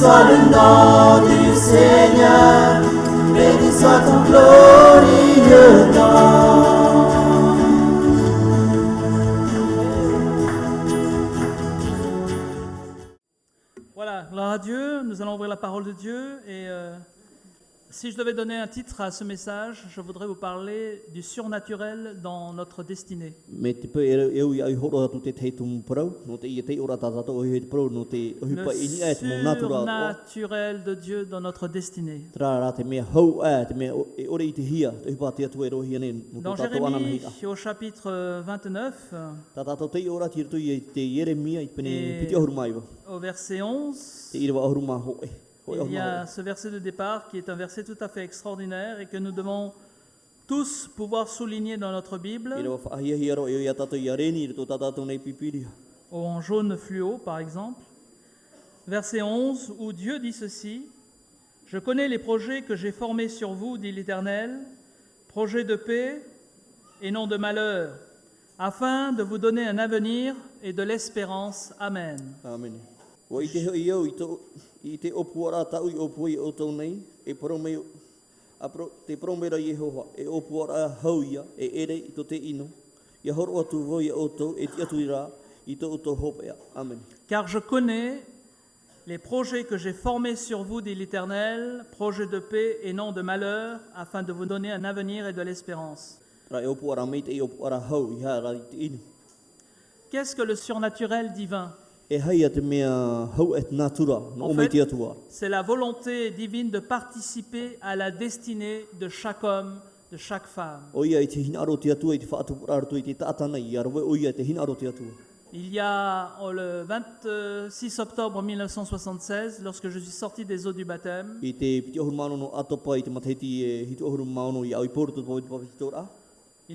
soit le nom du Seigneur, béni soit ton glorieux nom. Voilà, gloire à Dieu, nous allons ouvrir la parole de Dieu et si je devais donner un titre à ce message, je voudrais vous parler du surnaturel dans notre destinée. Le surnaturel de Dieu dans notre destinée. Dans Jérémie, au chapitre 29, et au verset 11, il y a ce verset de départ qui est un verset tout à fait extraordinaire et que nous devons tous pouvoir souligner dans notre Bible, ou en jaune fluo par exemple. Verset 11 où Dieu dit ceci: « Je connais les projets que j'ai formés sur vous, dit l'Éternel, projets de paix et non de malheur, afin de vous donner un avenir et de l'espérance. » Amen. Amen. Car je connais les projets que j'ai formés sur vous, dit l'Éternel, projets de paix et non de malheur, afin de vous donner un avenir et de l'espérance. Qu'est-ce que le surnaturel divin? En fait, c'est la volonté divine de participer à la destinée de chaque homme, de chaque femme. Il y a le 26 octobre 1976, lorsque je suis sorti des eaux du baptême, il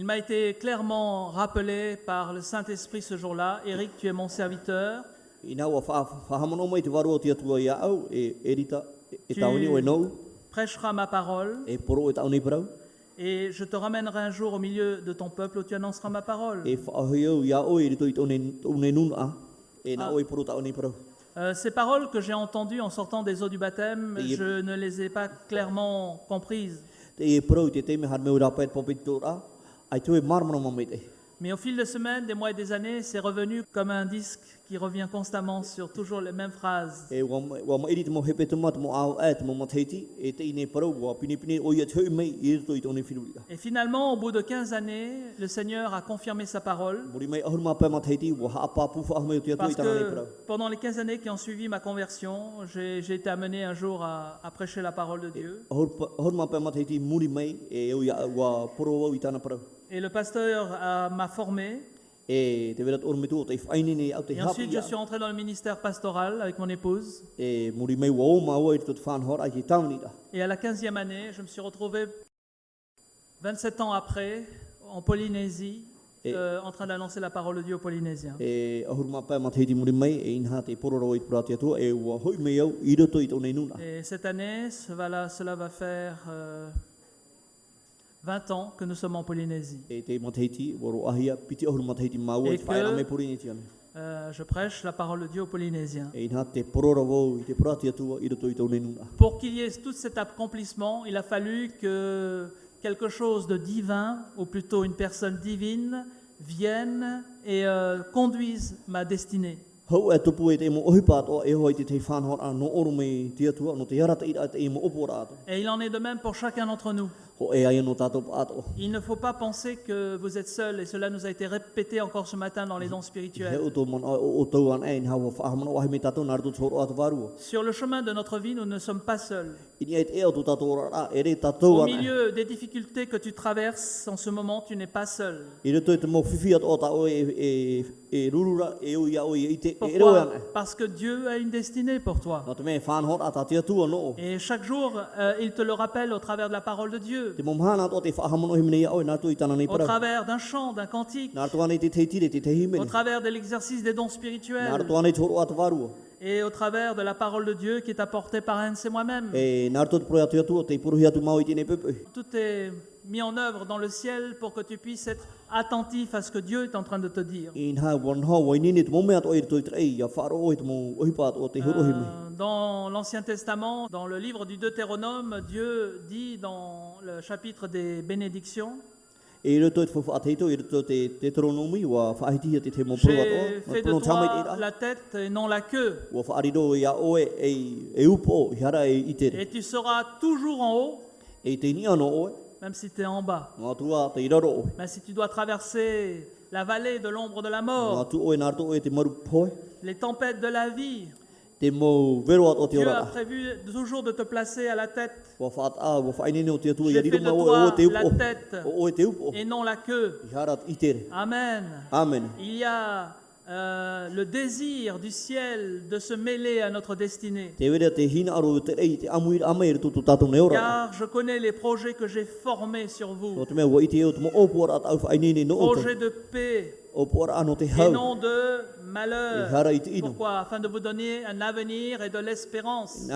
m'a été clairement rappelé par le Saint-Esprit ce jour-là: Éric, tu es mon serviteur. Tu prêcheras ma parole et je te ramènerai un jour au milieu de ton peuple où tu annonceras ma parole. Ces paroles que j'ai entendues en sortant des eaux du baptême, je ne les ai pas clairement comprises. Mais au fil des semaines, des mois et des années, c'est revenu comme un disque qui revient constamment sur toujours les mêmes phrases. Et finalement, au bout de 15 années, le Seigneur a confirmé sa parole. Parce que pendant les 15 années qui ont suivi ma conversion, j'ai été amené un jour à prêcher la parole de Dieu. Et le pasteur m'a formé. Et ensuite, je suis entré dans le ministère pastoral avec mon épouse. Et à la 15e année, je me suis retrouvé 27 ans après en Polynésie, en train d'annoncer la parole de Dieu aux Polynésiens. Et cette année, cela va faire 20 ans que nous sommes en Polynésie. Et que je prêche la parole de Dieu aux Polynésiens. Pour qu'il y ait tout cet accomplissement, il a fallu que quelque chose de divin, ou plutôt une personne divine, vienne et conduise ma destinée. Et il en est de même pour chacun d'entre nous. Il ne faut pas penser que vous êtes seul, et cela nous a été répété encore ce matin dans les dons spirituels. Sur le chemin de notre vie, nous ne sommes pas seuls. Au milieu des difficultés que tu traverses en ce moment, tu n'es pas seul. Pourquoi? Parce que Dieu a une destinée pour toi. Et chaque jour, il te le rappelle au travers de la parole de Dieu. Au travers d'un chant, d'un cantique. Au travers de l'exercice des dons spirituels. Et au travers de la parole de Dieu qui est apportée par Hans et moi-même. Tout est mis en œuvre dans le ciel pour que tu puisses être attentif à ce que Dieu est en train de te dire. Dans l'Ancien Testament, dans le livre du Deutéronome, Dieu dit dans le chapitre des bénédictions, j'ai fait de toi la tête et non la queue. Et tu seras toujours en haut, même si tu es en bas. Mais si tu dois traverser la vallée de l'ombre de la mort, les tempêtes de la vie, Dieu a prévu toujours de te placer à la tête. J'ai fait de toi la tête et non la queue. Amen. Il y a le désir du ciel de se mêler à notre destinée. Car je connais les projets que j'ai formés sur vous. Projets de paix et non de malheur. Pourquoi? Afin de vous donner un avenir et de l'espérance.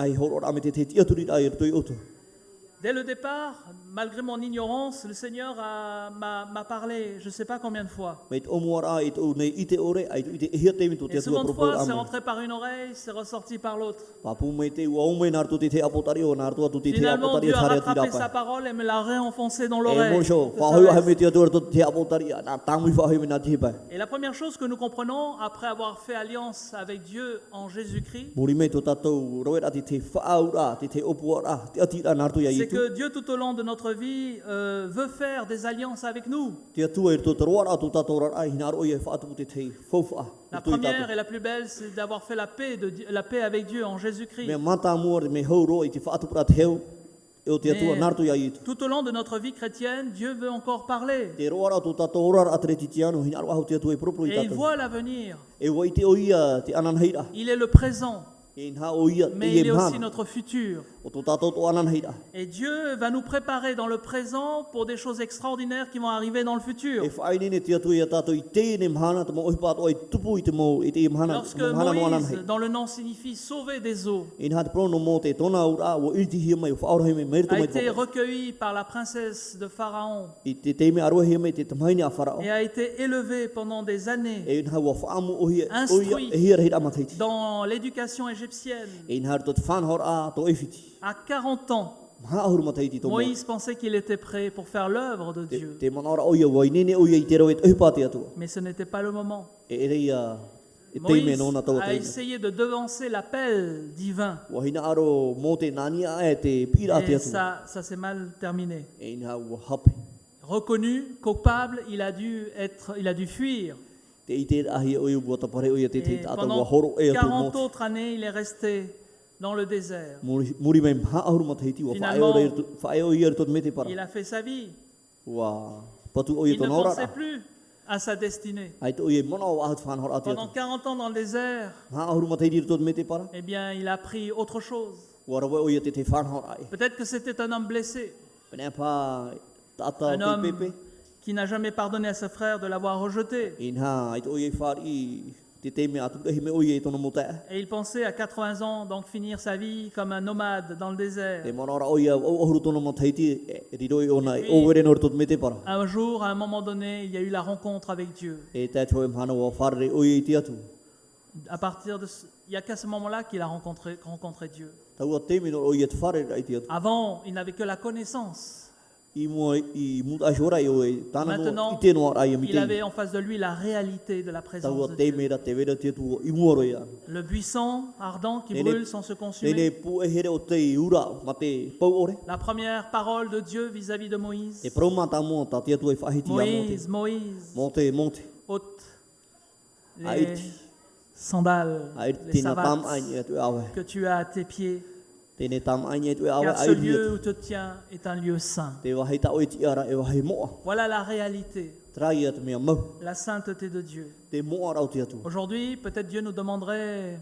Dès le départ, malgré mon ignorance, le Seigneur m'a parlé, je ne sais pas combien de fois. Et souvent de fois, c'est rentré par une oreille, c'est ressorti par l'autre. Finalement, Dieu a rattrapé sa parole et me l'a réenfoncé dans l'oreille. Et la première chose que nous comprenons, après avoir fait alliance avec Dieu en Jésus-Christ, c'est que Dieu tout au long de notre vie veut faire des alliances avec nous. La première et la plus belle, c'est d'avoir fait la paix avec Dieu en Jésus-Christ. Mais tout au long de notre vie chrétienne, Dieu veut encore parler. Et il voit l'avenir. Il est le présent. Mais il est aussi notre futur. Et Dieu va nous préparer dans le présent pour des choses extraordinaires qui vont arriver dans le futur. Lorsque Moïse, dont le nom signifie sauver des eaux, a été recueilli par la princesse de Pharaon et a été élevé pendant des années, instruit dans l'éducation égyptienne, à 40 ans, Moïse pensait qu'il était prêt pour faire l'œuvre de Dieu. Mais ce n'était pas le moment. Moïse a essayé de devancer l'appel divin. Et ça s'est mal terminé. Reconnu coupable, il a dû fuir. Et pendant 40 autres années, il est resté dans le désert. Finalement, il a fait sa vie. Il ne pensait plus à sa destinée. Pendant 40 ans dans le désert, eh bien, il a appris autre chose. Peut-être que c'était un homme blessé. Un homme qui n'a jamais pardonné à ses frères de l'avoir rejeté. Et il pensait à 80 ans donc finir sa vie comme un nomade dans le désert. Un jour, à un moment donné, il y a eu la rencontre avec Dieu. À partir de il n'y a qu'à ce moment-là qu'il a rencontré Dieu. Avant, il n'avait que la connaissance. Maintenant, il avait en face de lui la réalité de la présence de Dieu. Le buisson ardent qui brûle sans se consumer. La première parole de Dieu vis-à-vis de Moïse. Moïse, ôte les sandales, les savates que tu as à tes pieds. Car ce lieu où tu te tiens est un lieu saint. Voilà la réalité, la sainteté de Dieu. Aujourd'hui, peut-être Dieu nous demanderait,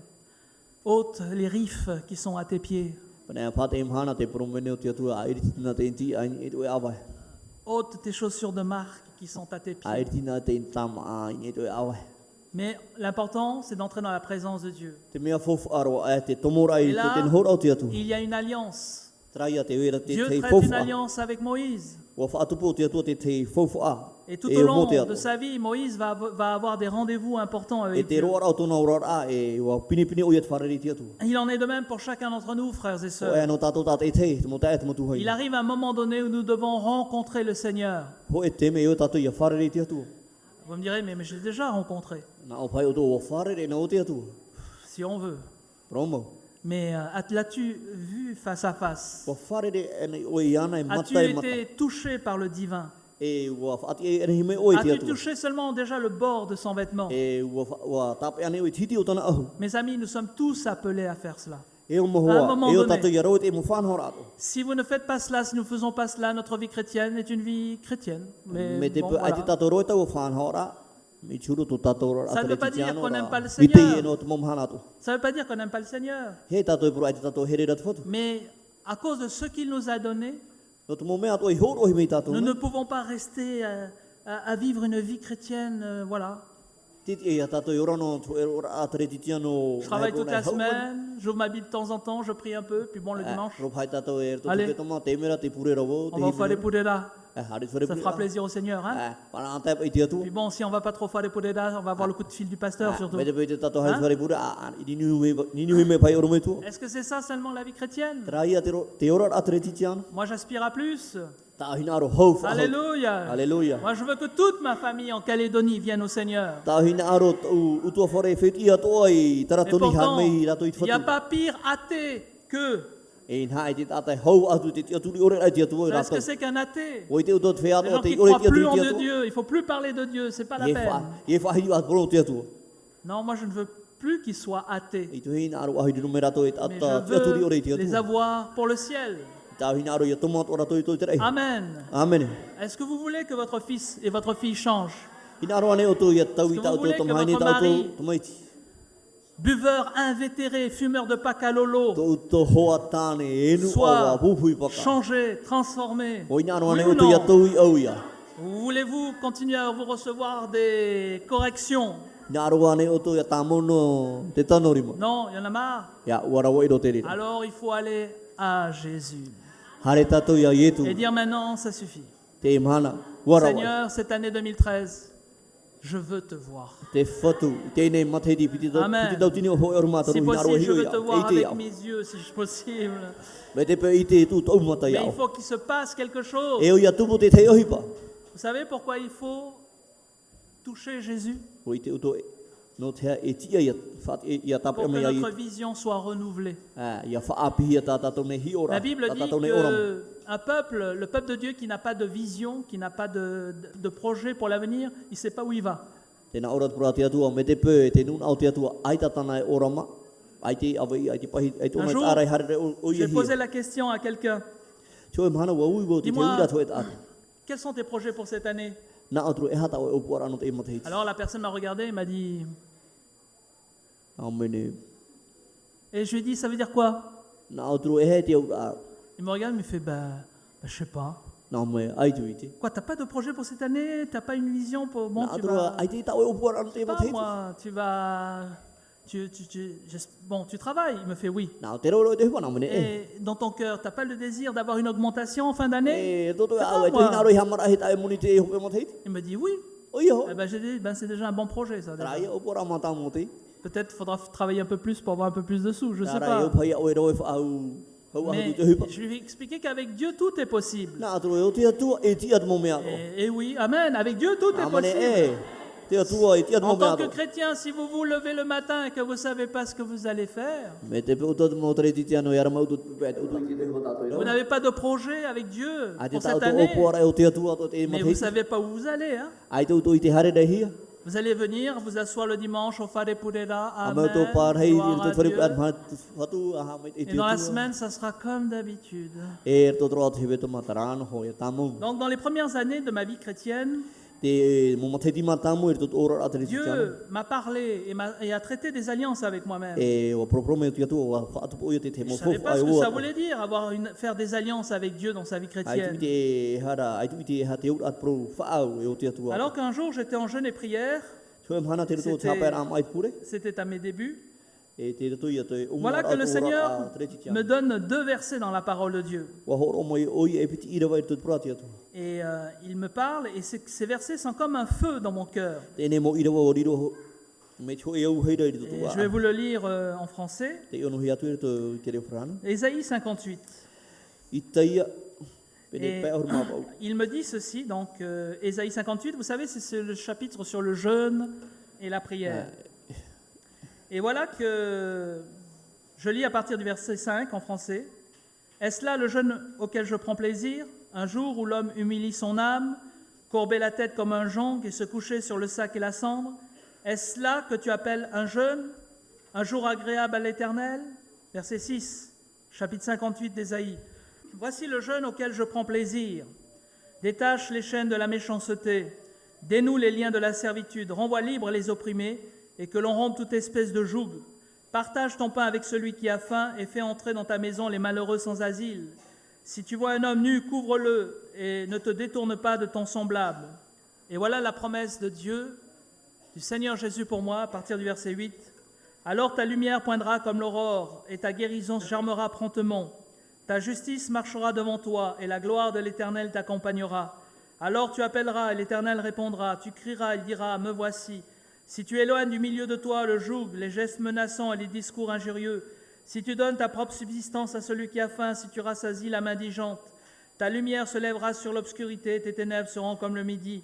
ôte les rifs qui sont à tes pieds. Ôte tes chaussures de marque qui sont à tes pieds. Mais l'important, c'est d'entrer dans la présence de Dieu. Et là, il y a une alliance. Dieu traite une alliance avec Moïse. Wa whaatupu te atua te whauwha. Et tout au long de sa vie, Moïse va avoir des rendez-vous importants E avec te Dieu. roa rau tōna ora e wa pinipini o ia te whareri te atu. Il en est de même pour chacun d'entre nous, frères et O sœurs. e no tātou tātou e te mo tae te mo tuhai. Il arrive un moment donné où nous devons rencontrer le Seigneur. Ho e te me o tātou ia whareri te atu. Vous me direz, mais je l'ai déjà rencontré, Nā o pai o tō o whareri na o te atu. si on veut. Promo. Mais l'as-tu vu face à face? Wa whareri ene o i ana e As-tu mata e mata. été touché par le divin? E wa whaati e ene hime o i te As-tu atu. touché seulement déjà le bord de son vêtement? E wa tape ane o i titi o tana ahu. Mes amis, nous sommes tous appelés à faire cela. E o À un mohoa. moment E o donné. tātou ia rau te mo whanhora ato. Si vous ne faites pas cela, si nous ne faisons pas cela, notre vie chrétienne est une vie chrétienne. Mais Me te bon, pe ai te voilà. tātou roi tau whanhora. Me churu tō tātou roi Ça ne veut pas dire atretiano qu'on n'aime ra. pas le Wite Seigneur. e no te momhana ato. Ça ne veut pas dire qu'on n'aime pas le Seigneur. He tātou e puru ai te tātou here ratu whatu. Mais à cause de ce qu'il nous a donné, No te momea ato i horo hi mei tātou. nous ne pouvons pas rester à vivre une vie chrétienne, voilà. Titi e a tātou i orano tu e ora atretiano. Je travaille toute la semaine, j'ouvre ma Bible de temps en temps, je prie un peu, puis bon, le dimanche, Ro pai tātou e Allez. te toma te mera te pure ravo. on va faire les poudédas. Ça fera plaisir. plaisir au Seigneur. Hein? Para anta i te atu. Puis bon, si on va pas trop faire les poudédas, on va avoir le coup de fil du pasteur surtout. Me te pe te tātou hai Hein? whare pure. Ni niu me pai oro me tu. Est-ce que c'est ça seulement la vie chrétienne? Traia te ora atretiano. Moi, j'aspire à plus. Ta hina ro hou. Alléluia. Alléluia. Moi, je veux que toute ma famille en Calédonie vienne au Seigneur. Ta hina aro u tua whare wheti ato ai. Tara Et toni han pourtant, mei rato i il n'y a whatu. pas pire athée que... E nā e te tātai hou atu te atu ri ore ai te atu Vous oi savez ce rato. que c'est qu'un athée? O i te utot whea Les ato gens te qui ore ne croient te atu plus ri en te de atu. Dieu. Il ne faut plus parler de Dieu, c'est pas la peine. Ie whahiu at poro te atu. Non, moi je ne veux plus qu'ils soient athées. I tu hina aro ahi nume rato e Mais ata je te atu ri ore veux te les atu. avoir pour le ciel. Ta hina aro ia toma ora toi toi te rei. Amen. Amen. Est-ce que vous voulez que votre fils et votre fille changent? Ina aro ane o tu ia tau i Est-ce que tau vous voulez tau que tamai ni votre tau mari- tau tamaiti. Buveurs invétérés, fumeurs de pacalolo, Tau tau hoa tāne enu awa soient pupui paka. changés, transformés. O ina aro Oui ane ou o tu ia non? tau i au ia. Voulez-vous continuer à vous recevoir des corrections? Ina aro ane o tu ia tamono te tanorima. Non, il y en a marre. Ia uara wa i ro te rira. Alors il faut aller à Jésus Hare tātou ia ietu. et dire maintenant, ça suffit. Te mana. Uara wa. Seigneur, cette année 2013, je veux te voir. Te whatu, tēnei materi piti tau Amen. piti tau tini o hoi o mata Si rohi naro possible, je hiu veux ia. te voir Te avec mes yeux, si c'est possible. Me te pe i te tu tau mata Mais ia. il faut qu'il se passe quelque chose. E o ia tupu te te ohipa. Vous savez pourquoi il faut toucher Jésus? O i te uto e. No te e tia ia what ia tape Pour que me ia i. notre vision soit renouvelée. Ia whaapi ia tātou ne hi ora. La Bible dit Tātou ne oram. que un peuple, le peuple de Dieu qui n'a pas de vision, qui n'a pas de projet pour l'avenir, il ne sait pas où il va. Tēnā ora pura te atua, me te pē e te nun au te atua, ai tatana e orama. Ai te awai, ai te pahi, ai te Un ona jour, tārai harere o ia J'ai posé hia. la question à quelqu'un. Tio e mahana wa ui wo te te Dis-moi, uira toi e tātou. quels sont tes projets pour cette année? Nā atru e hata o e upuara ano te e matahiti. Alors la personne m'a regardé et m'a dit, Amene. et je lui ai dit, ça veut dire quoi? Nā atru e he te ura. Il me regarde, il me fait, je sais pas. Nā me ai tu i te. Quoi, t'as pas de projet pour cette année? T'as pas une vision pour... Bon, Nā tu atru vas... ai te tau e upuara ano te e Pas matahiti. moi, tu vas... Bon, tu travailles? Il me fait oui. Nā te roro e te hupa nā mene e. Et dans ton cœur, t'as pas le désir d'avoir une augmentation en fin d'année? E toto e C'est au pas e te moi. hina roi hamara he tae moni te e hupe matahiti. Il me dit oui. O ia ho. Eh ben, j'ai dit, c'est déjà un bon projet, ça. déjà. Rai e upuara mata mo te. Peut-être faudra travailler un peu plus pour avoir un peu plus de sous, je sais Rai e pas. upai o e roi whaau. Hau ahu Mais te hupa. je lui ai expliqué qu'avec Dieu, tout est possible. Nā atru e o te atua e ti at mo mea. Et oui, amen, avec Dieu, tout est Amane possible. e. Te atua e ti at mo En tant que mea. chrétien, si vous vous levez le matin et que vous ne savez pas ce que vous allez faire, Me te pe utot mo tre ti tiano yara mau tut pe utot ki te hupa tato vous ira. n'avez pas de projet avec Dieu A te pour tau cette to année, opuara e o te atua to te mais vous ne matahiti. savez pas où vous allez. Hein. Ai te uto i te hare da hia. Vous allez venir, vous asseoir le dimanche au Fare Purera, A amen, mau to par hei gloire à te whare Dieu. at ma whatu a ha mai e Et te dans la atua. semaine, ça sera comme d'habitude. E to tro te hebe to matarano ho e tamu. Donc dans les premières années de ma vie chrétienne, Te mo matahiti matamu e to ora at te tiano. Dieu m'a parlé et a traité des alliances avec moi-même. E o proprome o te atua o whaatu po i te te Je mo ne savais fofu pas ai ce que ça o. voulait dire, faire des alliances avec Dieu dans sa vie Ai tu i chrétienne. te hara, ai tu i te ha te ura at pro whaau e o te atua. Alors qu'un jour j'étais en jeûne et prière, Tue mhana te roto C'était- tāpera am ai pure. c'était à mes débuts, E te rato ia te Voilà que le Seigneur me donne 2 versets dans la parole de Dieu. Wa horo mai oi e piti ira vai te prati atu. Et il me parle, et ces versets sont comme un feu dans mon cœur. Tēnei mo ira wa riro me tō e au heira i te Et tua. je vais vous le lire en français. Te ono hi atu i te te reo whrana. Ésaïe 58. I taia pene Et pē horo mapau. il me dit ceci, donc Ésaïe 58, vous savez, c'est le chapitre sur le jeûne et la prière. Et voilà que je lis à partir du verset 5 en français. Est-ce là le jeûne auquel je prends plaisir, un jour où l'homme humilie son âme, courbait la tête comme un jonc et se couchait sur le sac et la cendre? Est-ce là que tu appelles un jeûne, un jour agréable à l'Éternel? Verset 6, chapitre 58 d'Ésaïe. Voici le jeûne auquel je prends plaisir. Détache les chaînes de la méchanceté, dénoue les liens de la servitude, renvoie libres les opprimés, et que l'on rompe toute espèce de joug. Partage ton pain avec celui qui a faim et fais entrer dans ta maison les malheureux sans asile. Si tu vois un homme nu, couvre-le et ne te détourne pas de ton semblable. Et voilà la promesse de Dieu, du Seigneur Jésus pour moi, à partir du verset 8. Alors ta lumière poindra comme l'aurore et ta guérison germera promptement. Ta justice marchera devant toi et la gloire de l'Éternel t'accompagnera. Alors tu appelleras et l'Éternel répondra. Tu crieras, il dira, me voici. Si tu éloignes du milieu de toi le joug, les gestes menaçants et les discours injurieux, si tu donnes ta propre subsistance à celui qui a faim, si tu rassasies l'âme indigente, ta lumière se lèvera sur l'obscurité, tes ténèbres seront comme le midi.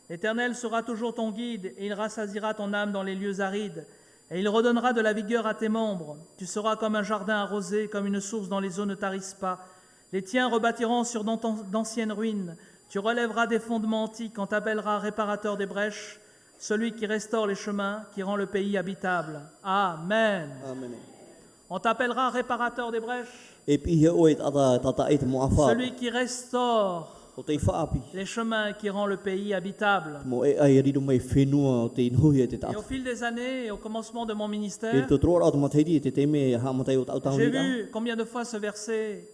L'Éternel sera toujours ton guide, et il rassasiera ton âme dans les lieux arides, et il redonnera de la vigueur à tes membres. Tu seras comme un jardin arrosé, comme une source dont les eaux ne tarissent pas. Les tiens rebâtiront sur d'anciennes ruines. Tu relèveras des fondements antiques quand t'appelleras réparateur des brèches, celui qui restaure les chemins, qui rend le pays habitable. Amen. Amen. On t'appellera réparateur des brèches, E pihe oe tata e te mo awha. celui qui restaure O te whaapi. les chemins, qui rend le pays habitable. Mo e ai rido mai whenua o te inhui e te Et tata. au fil des années et au commencement de mon E ministère, te troa rao matairi e te teme ha matai o tau tau j'ai ni vu combien de fois ce verset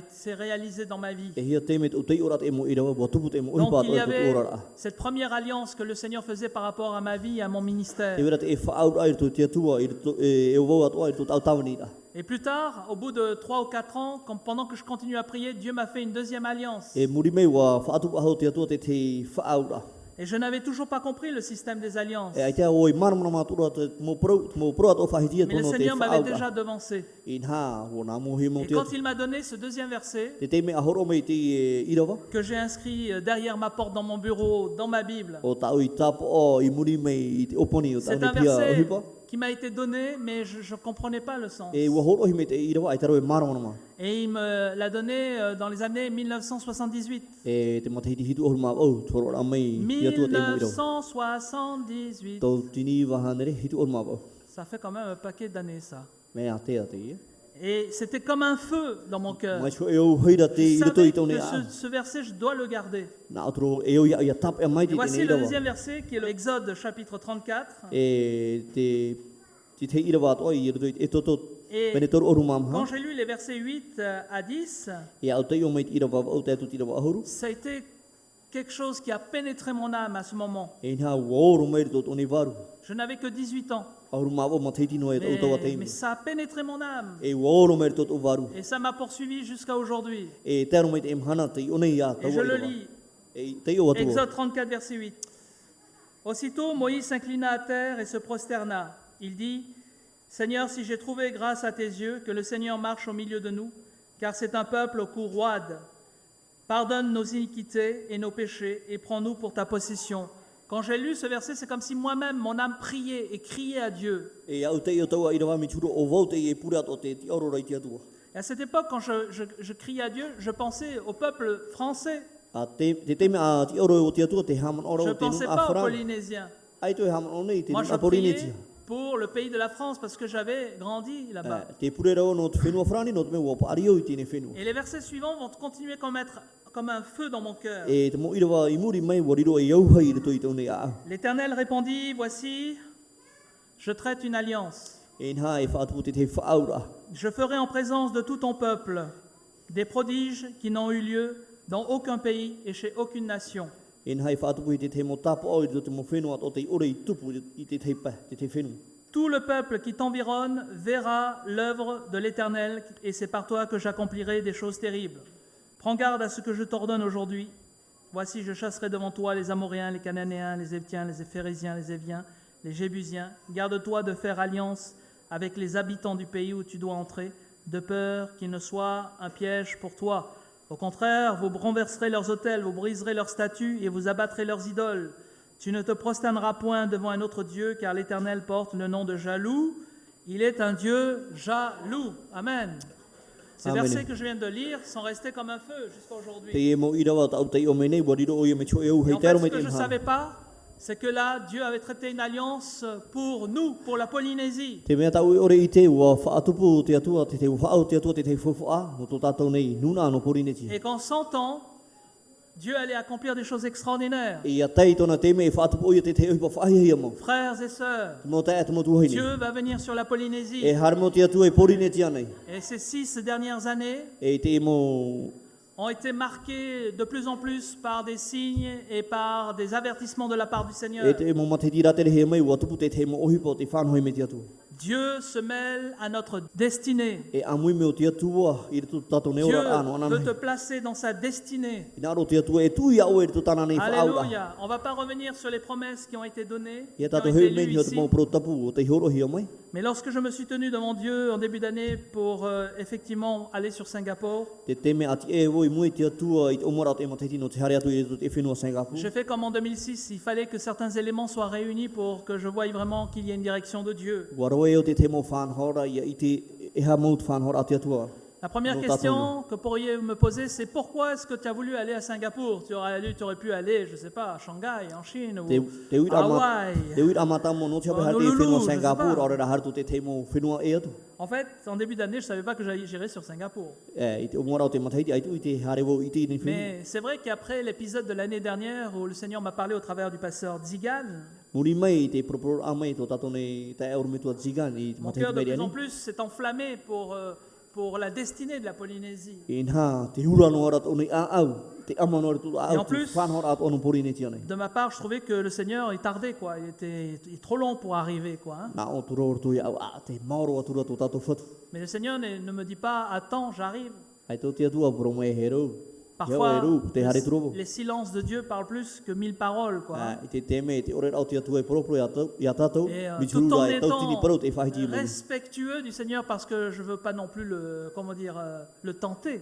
s'est réalisé dans ma vie. E hia teme o tei orat e mo irawa bua tupu te mo Donc uhipa il y o te avait ora. cette première alliance que le Seigneur faisait par rapport à ma vie et à mon ministère. Te wera te e whaaura i to tia tua e o wau atoa i to tau tau ni da. Et plus tard, au bout de 3 ou 4 ans, pendant que je continue à prier, Dieu m'a fait une deuxième alliance. E muri mei wa whaatu aho tia tua te whaaura. Et je n'avais toujours pas compris le système des alliances. E ai te oi maramana matura te mo pro ato whahitia Mais le tono te Seigneur m'avait whaaura. déjà devancé. Inha o nā mohi mo Et tia. quand il m'a donné ce deuxième verset, Te teme ahoro mei te irawa. que j'ai inscrit derrière ma porte dans mon bureau, dans ma Bible, O tau i tapo o i muri mei i te oponi o tau c'est ne un pia verset ohipa. qui m'a été donné, mais je ne comprenais pas le sens. E ua horo hi me te irawa ai taro e maramana ma. Et il me l'a donné dans les années 1978. E te matahiti hitu ohuru ma au toro ra mai tia tua te mo irawa. 1978. Tau tini wahanere hitu ohuru ma au. Ça fait quand même un paquet d'années, ça. Me a te a te ia. Et c'était comme un feu dans mon cœur. Mai so e au heira te Je irato savais i taune que a. ce verset, je dois le garder. Na otro e o ia tap e mai Et te voici tene le irawa. deuxième verset qui est l'Exode chapitre 34. E te irawa to i irato e toto Et pene toru ohuru ma quand ha. j'ai lu les versets 8 à 10, E au te o mai te irawa au te atu te irawa ohuru. ça a été quelque chose qui a pénétré mon âme à ce moment. E nha woro mai to tone varu. Je n'avais que 18 ans, Ohuru ma o matahiti no e tau tau te mais ça a pénétré mon âme. E woro mai to varu. Et ça m'a poursuivi jusqu'à aujourd'hui. E te aro mai te emhana te i one ia Et tau je le irawa. lis. E te o atu. Exode 34, verset 8. Aussitôt, Moïse s'inclina à terre et se prosterna. Il dit, Seigneur, si j'ai trouvé grâce à tes yeux, que le Seigneur marche au milieu de nous, car c'est un peuple au cou roide. Pardonne nos iniquités et nos péchés, et prends-nous pour ta possession. Quand j'ai lu ce verset, c'est comme si moi-même, mon âme priait et criait à Dieu. E au te o tau irawa mi turo o vau te e pura ato te ti oro rai te atua. Et à cette époque, quand je criais à Dieu, je pensais au peuple français. A te teme a ti oro o te atua te haman oro Je o ne te nu pensais a pas aux Fran. Polynésiens. Ai to e haman o nei te Moi, nu je a Porineti. priais pour le pays de la France parce que j'avais grandi là-bas. Te pure rao no te whenua Frani no te me wapa ario i tine whenua. Et les versets suivants vont continuer comme un feu dans mon cœur. E te mo irawa i muri mai wariro e au hai rito i taune a. L'Éternel répondit, voici, je traite une alliance. E nha e whaatu te whaaura. Je ferai en présence de tout ton peuple des prodiges qui n'ont eu lieu dans aucun pays et chez aucune nation. E nha e whaatu te mo tapo au i te mo whenua o te ore i tupu i te pa, te whenua. Tout le peuple qui t'environne verra l'œuvre de l'Éternel, et c'est par toi que j'accomplirai des choses terribles. Prends garde à ce que je t'ordonne aujourd'hui. Voici, je chasserai devant toi les Amoréens, les Cananéens, les Héthiens, les Phéréziens, les Éviens, les Jébusiens. Garde-toi de faire alliance avec les habitants du pays où tu dois entrer, de peur qu'il ne soit un piège pour toi. Au contraire, vous renverserez leurs autels, vous briserez leurs statues et vous abattrez leurs idoles. Tu ne te prosterneras point devant un autre Dieu, car l'Éternel porte le nom de jaloux. Il est un Dieu jaloux. Amen. Ces Amen. versets que je viens de lire sont restés comme un feu jusqu'à aujourd'hui. Te mo ira wa tau te o menei wa riro o ia me cho e u Et hei en te fait, aro ce me que te je ne mha. savais pas, c'est que là, Dieu avait traité une alliance pour nous, pour la Polynésie. Te mea tau ore I te ua whaatupu te atua te whaau te atua te whawha no tō tātou nei nuna no Porineti. Et qu'en 100 ans, Dieu allait accomplir des choses extraordinaires. Ia tei tona te me whaatupu o ia te te uipa whaihia mo. Frères et sœurs, Mo te atu mo tu haini. Dieu va venir sur la E Polynésie. harmo te atua e Porineti anei. Et ces 6 dernières années E te mo ont été marquées de plus en plus par des signes et par des avertissements de la part du e Seigneur. te mo mate tira te he mai ua tupu te te mo ohipa o te whanhoi me te atua. Dieu se mêle à notre destinée. E amui me o te atua I tu tātou ne Dieu ora ano veut te ananai. placer dans sa destinée. I naro te atua e tu ia o e tu tāna nei whaau. Alléluia. On ne va pas revenir sur les promesses qui ont été données, qui Ia ont tātou été hei lues meni o te ici. mo pro tapu o te horo hia mai. Mais lorsque je me suis tenu devant Dieu en début d'année pour effectivement aller sur Singapour, Te teme ati e voi mui te atua I te omora o te matiti no te hare atu I te whenua Singapore. j'ai fait comme en 2006. Il fallait que certains éléments soient réunis pour que je voie vraiment qu'il y ait une direction de Dieu. Ua roe o te te mo whanhora Ia I te e ha mau whanhora ati atua. La première Non, question que pourriez me poser, c'est pourquoi est-ce que tu as voulu aller à Singapour? Tu aurais pu aller, je ne sais pas, à Shanghai, en Chine, ou Te ui à rama Hawaï. te ui rama tamo no te Oh, ape hare te Honolulu, whenua je sais Singapore pas. ore ra hartu te te mo whenua e atu. En fait, en début d'année, je ne savais pas que j'irais sur Singapour. E I te omora o te matiti ai tu I te hare wo I te ni whenua. Mais c'est vrai qu'après l'épisode de l'année dernière où le Seigneur m'a parlé au travers du pasteur Zigan, Muri mai I te proporo a mai to tātou nei te aur me tua zigan I te mon matiti cœur de mai plus en ani. plus s'est enflammé pour la destinée de la Polynésie. I nha te hura no ara tonu a au. Te ama no ara tu a Et en au. plus- Whanhora atu onu Porineti anei. De ma part, je trouvais que le Seigneur, il tardait, quoi. Il est trop long pour arriver, quoi. Hein. Nā o tu roro tu au a te maoro atu ra tu tātou whatu. Mais le Seigneur ne me dit pas, attends, j'arrive. Ai tō te atua poro mo e he rau. Heo e Parfois, rau, te hare tu robo. les silences de Dieu parlent plus que 1000 paroles, quoi. hein. I te teme, te ore au te atua e poroporo ia tātou. Et Mi tout en turura e tau tini étant parau te whahiti mo. respectueux du Seigneur, parce que je veux pas non plus le tenter.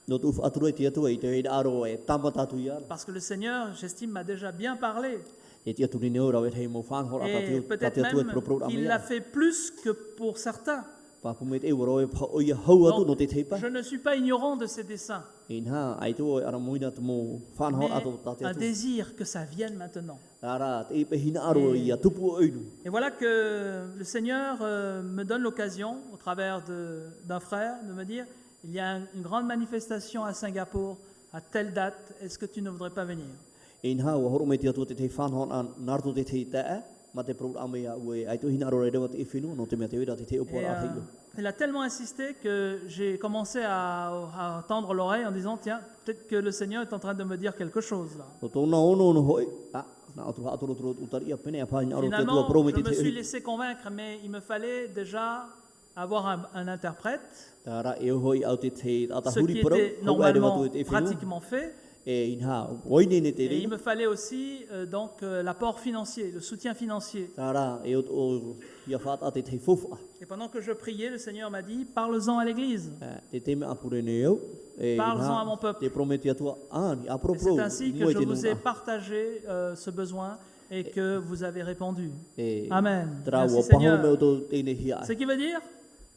No tu atura te atua I te hei aro e tama tātou ia. Parce que le Seigneur, j'estime, m'a déjà bien parlé. E te atu ni ne ora e hei mo whanhora Et peut-être tātou atua e même poroporo qu'il l'a fait plus que pour certains. Papumet e waro e pa o ia hau atu Donc, no te teipa. je ne suis pas ignorant de ses desseins, I nha, ai tō e ara moina tu mo mais whanhora atu tātou un atua. désir que ça vienne maintenant. Rara, te ipe hina aro Et- ia tupu o oinu. Et voilà que le Seigneur me donne l'occasion, au travers d'un frère, de me dire, il y a une grande manifestation à Singapour, à telle date, est-ce que tu ne voudrais pas venir? I nha, ua horo me te atua te te whanhora narto te te tae. Ma te pro ame ia ue, ai tō hina aro e rewa te e whenua, no te mea te wera te te Et, opora a heio. il a tellement insisté que j'ai commencé à tendre l'oreille en disant, tiens, peut-être que le Seigneur est en train de me dire quelque chose là. No tōna ono no hoi, nā atu atoro toro utari a pene a pāhina aro te atua Finalement, pro me je te me suis te laissé convaincre, mais il me fallait déjà avoir un interprète, Tara e hoi au te te ata ce huri qui pro, était hau aere watu normalement e te e whenua. pratiquement fait. E inha, oine ne te Et il rea. me fallait aussi l'apport financier, le soutien financier. Tara e o ia whata te te fofa. Et pendant que je priais, le Seigneur m'a dit, parle-en à l'église. Te teme apure ne au. E Parle-en à mon peuple. te prometi atua ani, a Et propro. c'est ainsi que moe je te vous ai nunga. partagé ce besoin et que vous avez répondu. E Amen. Tra Merci ua paho Seigneur. meo tō tēne hia. Ce qui veut dire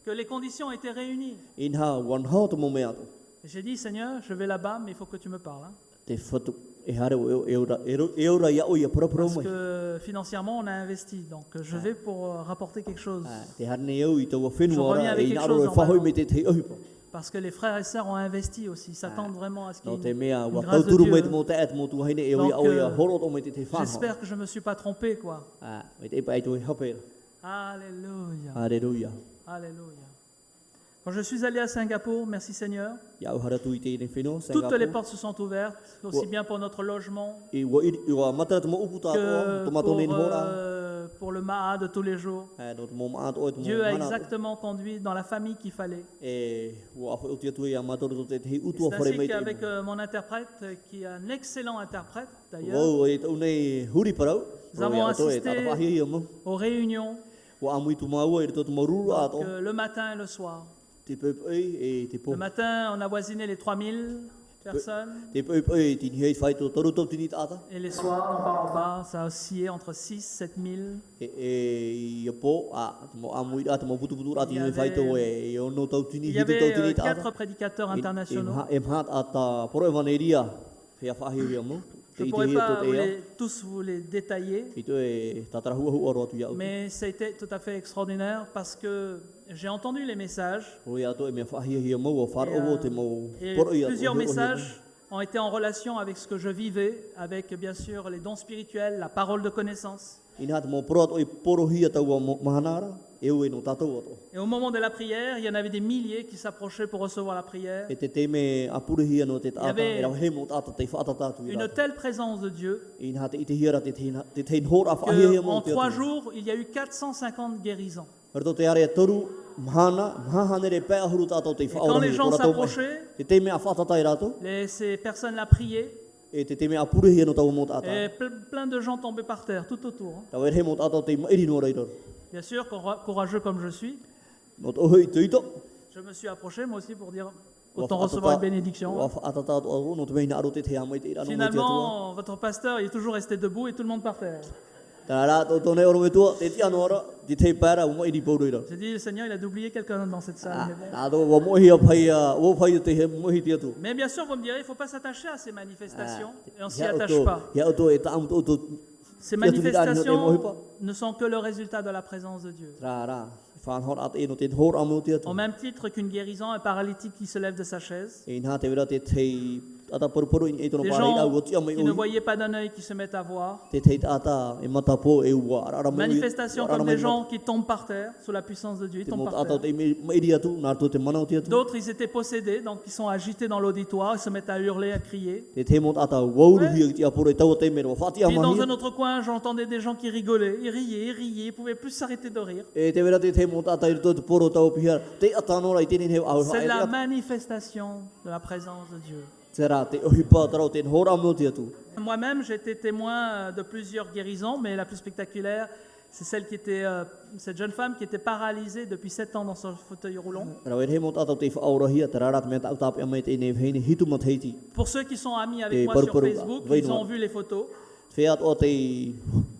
que les conditions étaient réunies. Inha, wan hao to mo mea to. J'ai dit, Seigneur, je vais là-bas, mais il faut que tu me parles. hein. Te whatu, e hare o e ora ia o ia propro Parce mai. que financièrement, on a investi. Donc, je vais pour rapporter quelque chose. Te hare ne au i tō Je whenua reviens ora, avec e quelque naro chose e whahoi normalement. me te te ohipa. Parce que les frères et sœurs ont investi aussi. Ils s'attendent vraiment à ce qu'il y No ait te une, mea, une wa grâce de tauturu me te Dieu. mo te et mo tu haine e o Donc, ia o ia horo to me te te whanau. J'espère que je ne me suis pas trompé, quoi. Me te ipa e tō e hapera. Alléluia. Alléluia. Alléluia. Quand je suis allé à Singapour, merci Seigneur, Ia au hara tui te ine whenua, toutes les Singapore. portes se sont ouvertes, aussi bien pour notre logement I wa matara te mo upu tā que toa, to mato ne hora. pour le Ma'a de tous les jours. no te mom at oi te Dieu a mom mana exactement conduit dans la famille qu'il fallait. wo afu utia tu ia mator to te hi utu C'est fore ainsi mai te qu'avec mon interprète, qui est un excellent interprète d'ailleurs, wo e tu nei huri parau nous avons assisté ta fa hi mo aux réunions wo amui tu mau e to mo ruru at donc, le matin et le soir. te pe e te po Le matin, on a voisiné les 3000 personnes. te pe te ni hei fai to toru to tini ata Et les soirs, en bas en bas, ça a oscillé entre 6 et 7 000. ia po a mo amui at mo putu putu at Il y ni fai to avait- e no to tini Il y hi to avait tini 4 ata prédicateurs internationaux. e hat ata pro evaneria ia fa hi mo Je te ne te pourrais hi pas to te ia tous vous les détailler, i to e tatara hu hu oro tu ia mais ça a été tout à fait extraordinaire parce que j'ai entendu les messages o ia to e me fa hi mo wo far Et, o te mo et por ia plusieurs messages ont été en relation avec ce que je vivais, avec bien sûr les dons spirituels, la parole de connaissance. ina hat mo pro o poro hi ta wo mahanara e o no tato o Et au moment de la prière, il y en avait des milliers qui s'approchaient pour recevoir la prière. e te me apure hi no te Il y tata avait e ra he mo tata te fa tata tu Une telle présence de Dieu ina hat i te hira te te hor af hi mo qu'en te 3 jours, il y a eu 450 guérisons. Erto te are toru mahana mahana re pe ahuru tato te Et fa quand les gens s'approchaient, te me afa tata i rato ces personnes-là priaient e te me apure hi no tau mo tata et plein de gens tombaient par terre tout autour. ta wer he mo tata te mai no reiro Bien sûr, courageux comme je suis, no to hoi tuito je me suis approché moi aussi pour dire autant recevoir une bénédiction. wa fa tata o no te me na aro te amai te ira no mai te tua Finalement, votre pasteur il est toujours resté debout et tout le monde par terre. ta ra to ne oro me tua te ti anora di te para mo i di po reiro J'ai dit, le Seigneur, il a oublié quelqu'un dans cette salle. Mais bon. a do wa mo hi phai o phai te he mo hi te tu Mais bien sûr, vous me direz, il ne faut pas s'attacher à ces manifestations et on ne s'y ya attache pas. to e ta am to Ces Ya tu tidak ada yang mau manifestations hipa. ne sont que le résultat de la présence de Dieu. ra fan hor at e no te hor am te tu Au même titre qu'une guérison, un paralytique qui se lève de sa chaise, e na te vera te te ata por por i to no des para i gens au ti am qui ne voyaient pas d'un œil qui se mettent à voir, te ata e mata po e wa ara mo manifestations comme des gens qui tombent par terre sous la puissance de Dieu, ils te tombent mo par ata terre. te me dia tu na to te manau te tu D'autres, ils étaient possédés, donc ils sont agités dans l'auditoire, ils se mettent à hurler, à crier. te mo ata wo ru hi ti apore tau te me ro fa ti Puis dans amahi un autre coin, j'entendais des gens qui rigolaient, ils riaient, ils ne pouvaient plus s'arrêter de rire. e te vera te mo ata i to te poro tau pihar te ata no rai te ni he au C'est la manifestation de la présence de Dieu. Sera te ohi pa tara te hor am te tu Moi-même, j'ai été témoin de plusieurs guérisons, mais la plus spectaculaire, c'est celle qui était cette jeune femme qui était paralysée depuis 7 ans dans son fauteuil roulant. ra he mo ata te fa aura hi tara rat me ta tap am te ne he ni hitu mat heiti Pour ceux qui sont amis avec Et moi par- sur par- Facebook, oui, ils non. ont vu les photos. Fiat o te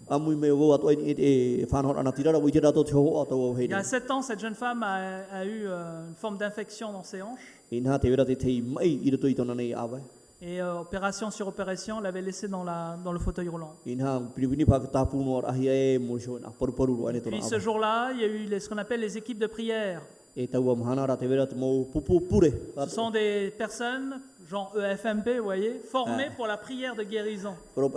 amui me wo at e fan hor ana tira wi tira to te ho o to he Il y a 7 ans, cette jeune femme a eu une forme d'infection dans ses hanches. ina te vera te mai i to i to na nei ava Et opération sur opération, on l'avait laissée dans le fauteuil roulant. ina privini pa ta pu no ahi e mo sho na por por ro ane to na Puis ce jour-là, il y a eu ce qu'on appelle les équipes de prière. e tau am hana ra te vera te mo pupu pure Ce sont des personnes, genre EFMP, vous voyez, formées pour la prière de guérison. pro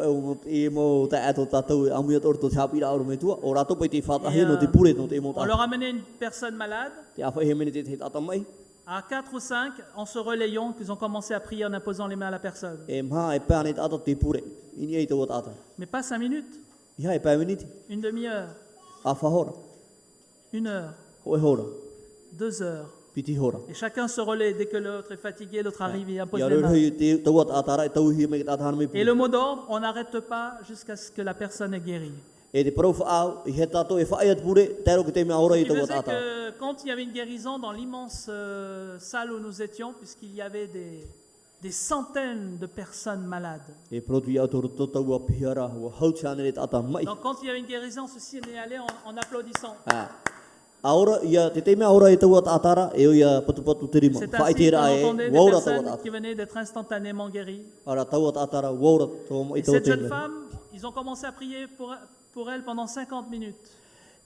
e mo ta ato ta tau amui to to thapi ra ro me tu o ra to pe te fa ta he no te pure no te mo On ta leur amenait une personne malade. te afa he me te ta mai À 4 ou 5, en se relayant, qu'ils ont commencé à prier en imposant les mains à la personne. e ma e pa ne ta te pure ini e to ta ta Mais pas 5 minutes, ia e pa miniti une demi-heure, a fa hora 1 heure, o e hora 2 heures. piti hora Et chacun se relaie. Dès que l'autre est fatigué, l'autre arrive et impose ya les ro mains. he te to wat atara tau hi me ta me Et le mot d'ordre, on n'arrête pas jusqu'à ce que la personne est guérie. e te prof au i he tato e fa ia pure te ro ke te me ora Ce i qui to wat faisait ata que quand il y avait une guérison dans l'immense salle où nous étions, puisqu'il y avait des centaines de personnes malades. e protu ia to to tau a piara wa hau chane ta ta mai Donc quand il y avait une guérison, ceci est allé en applaudissant. Aura ia te me ora i to wat atara e ia patu patu te rima C'est fa i ainsi te qu'on ra e entendait des wa ora to personnes wat qui venaient d'être instantanément guéries. ara to wat atara wa ora to mo i Et to cette te jeune femme, ils ont commencé à prier pour elle pendant 50 minutes.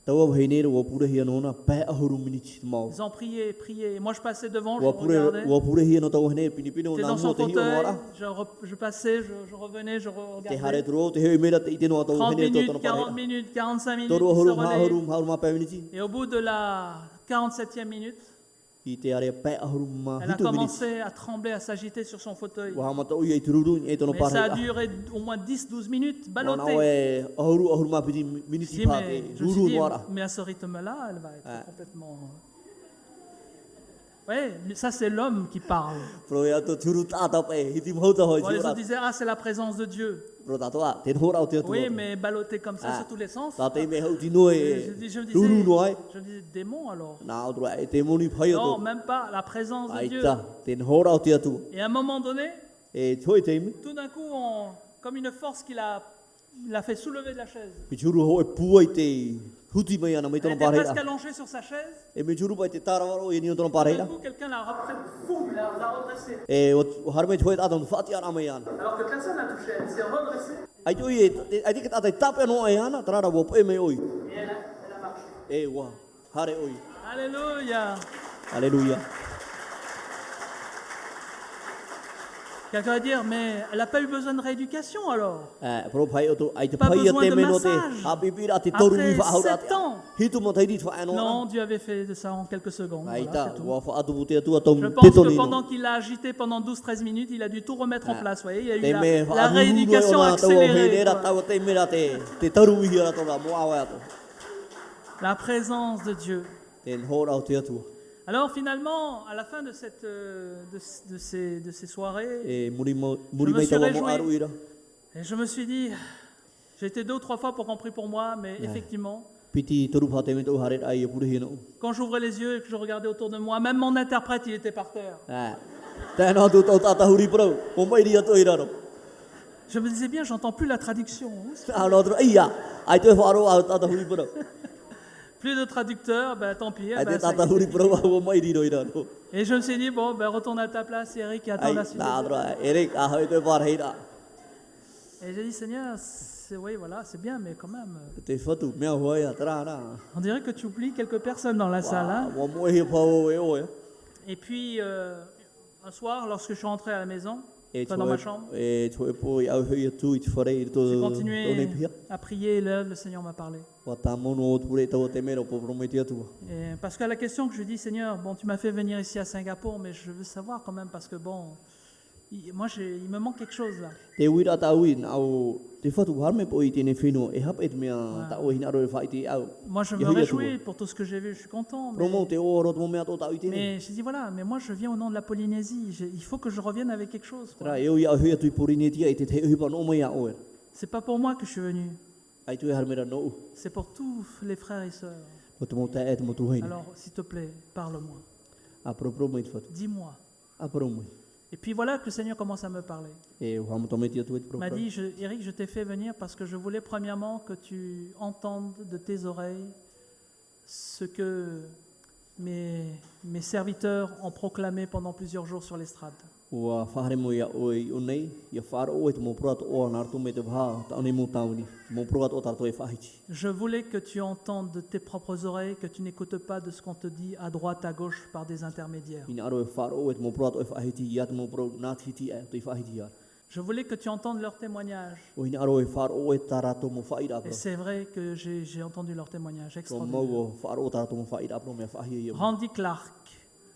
tau he ne ro pure hi no na pa ahuru miniti mau Ils ont prié, prié. Et moi, je passais devant, je wa pure regardais. wa pure hi no tau he pini pini J'étais na dans mo son te hi fauteuil, no ara je passais, je revenais, je te regardais. hare tro te he me ra te i te no tau 30 he ne to minutes, to 40 minutes, 45 minutes, Toro ils se horum ha relayaient. horum ha ma pa miniti Et au bout de la 47e minute, I te are pe ahuru ma Elle a hitu miniti. commencé à trembler, à s'agiter sur son fauteuil. Wa mata ui ai tururu e tono Mais ça a pare. duré au moins 10-12 minutes, Wana ballotté. oe ahuru ma piti Je me miniti suis dit, pa mais, te je me suis ruru dit, noara. mais à ce rythme-là, elle va être Ah. complètement... Oui, ça c'est l'homme qui parle. Pro ya to turu tata pe hiti mauta hoi Bon, les tura. autres disaient, ah c'est la présence de Dieu. Pro tatoa ten hora o te atu. Oui, mais ballotté comme ça Ah. sur tous les sens. Tate me hau tino Je, e je me ruru disais, noai. je me disais, démon alors. Na o tura e te moni pai Non, to. même pas, la présence de Dieu. Aita ten hora o te atu. Et à un moment donné, E toi te mi. tout d'un coup, comme une force qui l'a fait soulever de la chaise. Mi churu ho e pu ai te huti mai ana mai Elle tono était pare. presque allongée sur sa chaise. E mi churu pai te tarawaro e ni tono Tout pare. d'un coup, quelqu'un l'a l'a redressée. E o harme toi ta tono fati ana mai ana. Alors que personne n'a touché, elle s'est redressée Ai toi e ai te ta tape no e ana trara wo pe me oi. et elle a marché. E wa hare oi. Alléluia. Alléluia. Quelqu'un va dire, mais elle n'a pas eu besoin de rééducation alors. Pro pai o to ai te Pas pai besoin te de me no te massage. ha pipira te toru Après mi fa haura 7 ans. hitu mo tai dit fa ano. Non, Dieu avait fait de ça en quelques secondes. Ai Voilà, ta c'est tout. wa fa atu te atu atom Je te pense que toni. pendant qu'il l'a agité pendant 12-13 minutes, il a dû tout remettre en place. Vous voyez, il y a eu Te me la rééducation accélérée. ra quoi. ta te me ra te toru hi ra to ra mo awa to. La présence de Dieu. Ten hora o te atu. Alors finalement, à la fin de, de ces soirées, E muri me mai suis tawa réjoui. mo aru ira. et je me suis dit, j'ai été 2 ou 3 fois pour qu'on prie pour moi, mais effectivement, Piti toru fa te me to hare ai e puri hino. quand j'ouvrais les yeux et que je regardais autour de moi, même mon interprète, il était par terre. Ta no tu ta ta huri pro. O mai ria to ira ro. Je me disais bien, j'entends plus la traduction. Alo tro ia. Ai to fa ro ta ta huri pro. Plus de traducteur, ben tant pis. Ai ben, te ça ta y ta est. huri pro o mai ri ro ira ro. Et je me suis dit, bon, ben retourne à ta place, Eric, et attends Ai la suite. na tro Eric a hoi te par heira. Et j'ai dit, Seigneur, oui, voilà, c'est bien, mais quand même, Te fatu me hoi a tra na. on dirait que tu oublies quelques personnes dans la salle. Hein. Mo mo hi pa o e o e. Et puis, un soir, lorsque je suis rentré à la maison, E enfin, dans ma chambre, e toi po i au hoi tu i te fare i to j'ai to continué ne pia. à prier et là, le Seigneur m'a parlé. Wa ta mono o pure to te me ro po prometi atu. Et parce qu'à la question que je lui dis, Seigneur, bon, tu m'as fait venir ici à Singapour, mais je veux savoir quand même, parce que bon, moi, il me manque quelque chose là. Te wira ta win au te fatu harme po i te ne fino e hap et me ta o hina ro fa i te au. Moi, je me Yehuya réjouis pour tout ce que j'ai vu, je suis content. Promo te o ro mo me to ta i te ne. Mais j'ai dit, voilà, mais moi, je viens au nom de la Polynésie. Il faut que je revienne avec quelque chose. quoi. Tra e o ia hoi tu i porineti ai te te hi pa no mai a o. C'est pas pour moi que je suis venu, Ai tu harme ra no. c'est pour tous les frères et sœurs. O te mo ta et mo tu hein. Alors, s'il te plaît, parle-moi. A pro mai te fatu. Dis-moi. A pro mai. Et puis voilà que le Seigneur commence à me parler. E o ham to me ti atu e Il pro. m'a dit, Eric, je t'ai fait venir parce que je voulais premièrement que tu entendes de tes oreilles ce que mes serviteurs ont proclamé pendant plusieurs jours sur l'estrade. Wa fahare mo ia o i o nei ia faro o te mo pro o na tu me te va ta ni mo tauni. Mo pro o ta to e fahichi. Je voulais que tu entendes de tes propres oreilles, que tu n'écoutes pas de ce qu'on te dit à droite, à gauche par des intermédiaires. Ina aro e faro o te mo pro o e fahichi ia te mo pro na titi e te fahichi ia. Je voulais que tu entendes leurs témoignages. O ina aro e faro o e tarato mo faira pro. Et c'est vrai que j'ai entendu leurs témoignages Ko extraordinaires. mo o faro o tarato mo faira pro me fahi ia. Randy Clark,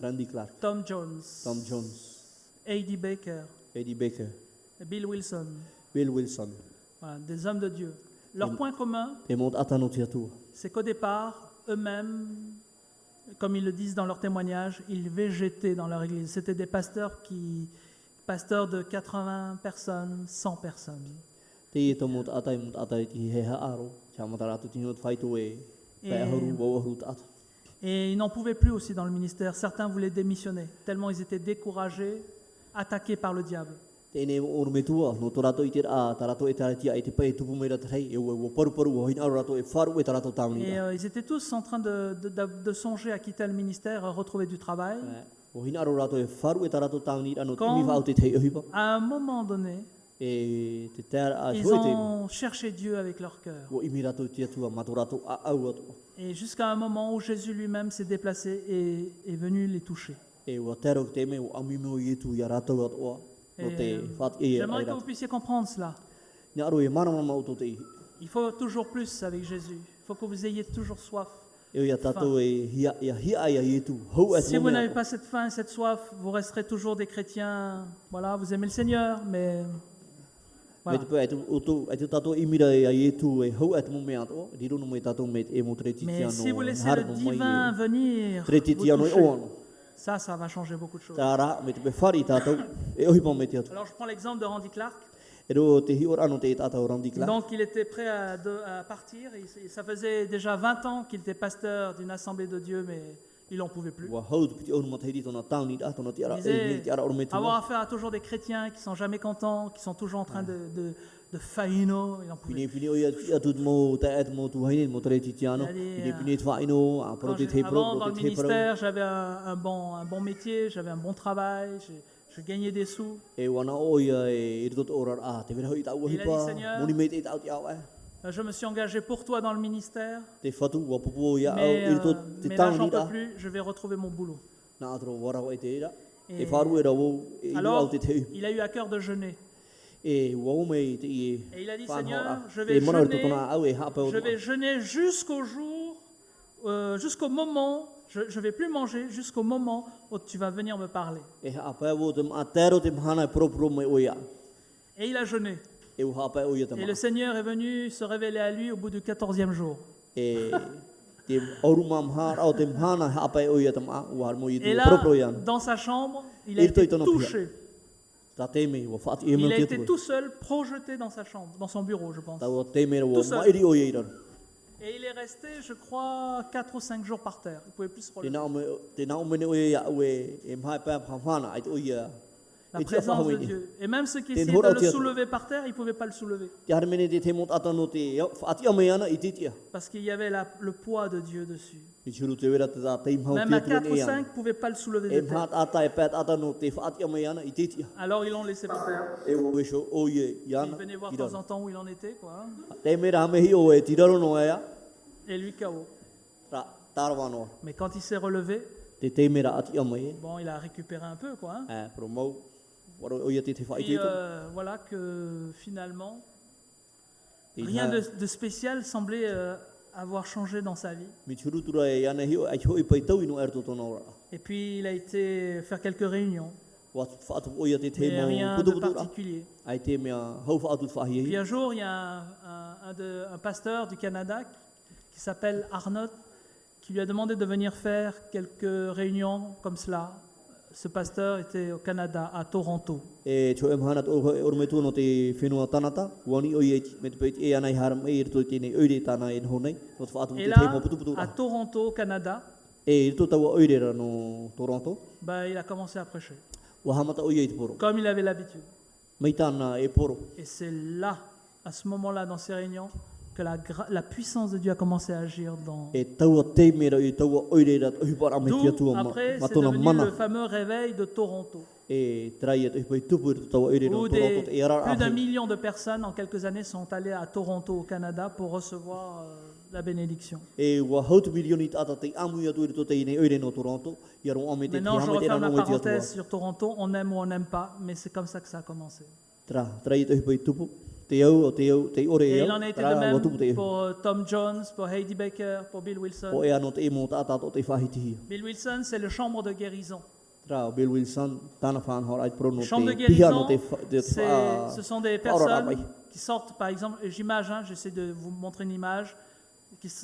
Randy Clark, Tom Jones, Tom Jones, A.D. Baker, Eddie Baker, Bill Wilson, Bill Wilson. voilà, des hommes de Dieu. Leur point commun, E mo atano te atu. c'est qu'au départ, eux-mêmes, comme ils le disent dans leurs témoignages, ils végétaient dans leur église. C'était des pasteurs de 80 personnes, 100 personnes. Te e to mo atai ti he ha aro. Cha mo taratu ti no fai to e. Pe haru bo haru ta. Et ils n'en pouvaient plus aussi dans le ministère. Certains voulaient démissionner, tellement ils étaient découragés, attaqués par le diable. Te ne o me tua no torato i te a tarato e tarati ai te pe tupu me ra trei e o paru paru o hina rato e faru e tarato tauni. Et ils étaient tous en train de songer à quitter le ministère, à retrouver du travail. O hina rato e faru e tarato tauni ano Quand- mi fa te te hipa. À un moment donné, E te ter a ils hoi te ont cherché Dieu avec leur cœur. o imi rato te tua maturato a au ato. Et jusqu'à un moment où Jésus lui-même s'est déplacé et est venu les toucher. E o tero te me o ami mo i tu ya rato ato. No Et, te fat e J'aimerais ai que vous rato. puissiez comprendre cela. Ni aro e mana ma o to te. Il faut toujours plus avec Jésus. Il faut que vous ayez toujours soif E ia tatou e hia ia i tu. Hou Si vous momea n'avez ato. pas cette faim et cette soif, vous resterez toujours des chrétiens. Voilà, vous aimez le Seigneur, mais Me voilà. te pe ai tu tatou imira e ai tu e hou atu momea ato. Riro no me tatou me e mo tre Mais titiano. si vous laissez le divin venir, Tre vous titiano e toucher, ono. ça va changer beaucoup de choses. Tara me te pe whari tatou e ohi pa me te atu. Alors je prends l'exemple de Randy Clark. E ro te hi ora no te tatou Randy Clark. Donc il était prêt à partir. Et ça faisait déjà 20 ans qu'il était pasteur d'une assemblée de Dieu, mais il n'en pouvait plus. Wa hou tu piti onu matahiri tona tauni da tona tiara Il e disait ni tiara oro me tu. avoir affaire à toujours des chrétiens qui sont jamais contents, qui sont toujours en train de faino. Il en pouvait Pini plus. pini o ia tu mo ta et mo tu haini mo tre titiano. Il a dit, Pini pini tu haino a pro te te Avant, pro dans le te te pro. ministère, j'avais un bon métier, j'avais un bon travail, je gagnais des sous. E wana o ia e irtot ora a te vera hoi ta uhi Il a dit, pa. Seigneur, Moni me te ta ti au e. Je me suis engagé pour toi dans le ministère, Te fatu wa pupu ia au mais, irtot te mais là, j'en tauni peux da. plus, je vais retrouver mon boulot. Na atro wara o e te ira. Et E faru e rawo e inu au alors, te te. il a eu à cœur de jeûner. E wau me te i Et il a dit, whanau Seigneur, a. je vais E mana jeûner, irto tona au e hapa o. je vais jeûner jusqu'au jour, jusqu'au moment, je vais plus manger jusqu'au moment où tu vas venir me parler. E hapa o te ma tero te mahana e pro pro me o ia. Et il a jeûné. E u hapa o ia te Et ma. le Seigneur est venu se révéler à lui au bout du 14e jour. E te oru mamhar au te mahana hapa o ia te ma u har mo i Et te là, pro pro ia. dans sa chambre, il a Il été te donne touché. Ta te me wa fatu e Il me a te été tu. tout seul, projeté dans sa chambre, dans son bureau, je pense. Ta o te me o Tout seul. ma iri o ia ira. Et il est resté, je crois, 4 ou 5 jours par terre. Il ne pouvait plus se Te relever. nao me o ia o e mai pa phamana ai o ia. La E tia présence de whahawini. Dieu. Et même ceux qui Ten essayaient hora de le tia- soulever par terre, ils ne pouvaient pas le soulever. Te hare mene te mot atano te whaati ame ana i titia. Parce qu'il y avait le poids de Dieu dessus. I churu te wera te tā teim hau Même à te 4 ou e 5 ana. ne pouvaient pas le soulever E de terre. mhat ata e pēt atano te whaati ame ana i titia. Alors ils l'ont laissé par terre. E o wesho o ie Il iana. venait voir de temps en temps où il en était, quoi. Te mera ame hi o e tiraro no ea. Et lui, KO. Ra tarawano. Mais quand il s'est relevé, Te mera ati ame e. bon, il a récupéré un peu, quoi. Pro mau. Waro o ia te te whaiti Puis to. voilà que finalement, I rien nā- de spécial semblait avoir changé dans sa vie. Mi churu tura e ana hi o ai hoi pai tau ino erto tona ora. Et puis il a été faire quelques réunions, Wa whaatu o ia te te mais mo rien putu de putu ra. particulier. Ai te mea hau whaatu whahi Puis e. un jour, il y a un pasteur du Canada qui s'appelle Arnott qui lui a demandé de venir faire quelques réunions comme cela. Ce pasteur était au Canada, à Toronto. E cho em hanat o me tu no te whenua tanata. Wani o ie me te peit e ana i haram e irto tēnei oire tāna e nho nei. No te whaatu Et te te là, mo putu putu à ra. Toronto, au Canada, E irto taua oire ra no Toronto. ben, il a commencé à prêcher, Wa hamata o ie te poro. comme il avait l'habitude. Mei tāna e poro. Et c'est là, à ce moment-là, dans ces réunions, que la puissance de Dieu a commencé à agir dans... E taua te mera i taua oire ra ohi para me kia D'où, tua après, c'est matona devenu mana. le fameux réveil de Toronto, E trai e te pai tupu irto taua oire no où Toronto te e ara plus d'un ahi. million de personnes en quelques années sont allées à Toronto, au Canada, pour recevoir la bénédiction. E wa hautu milioni tata te amu ia tu irto te ine oire no Toronto. Ia ro ame te Maintenant, je hame te referme rano la e tia tua. parenthèse sur Toronto. On aime ou on n'aime pas, mais c'est comme ça que ça a commencé. Trai e te pai tupu. Te au, te ore Et e il au. en a été Tra, de même wa tupu te au. pour Tom Jones, pour Heidi Baker, pour Bill Wilson. O e ano te mo tata to te whahitihia. Bill Wilson, c'est le chambre de guérison. Tra, Bill Wilson, tana whanhor ai prono Chambre de te piha no guérison, te ce sont des personnes qui sortent, par exemple, j'imagine, j'essaie de vous montrer une image,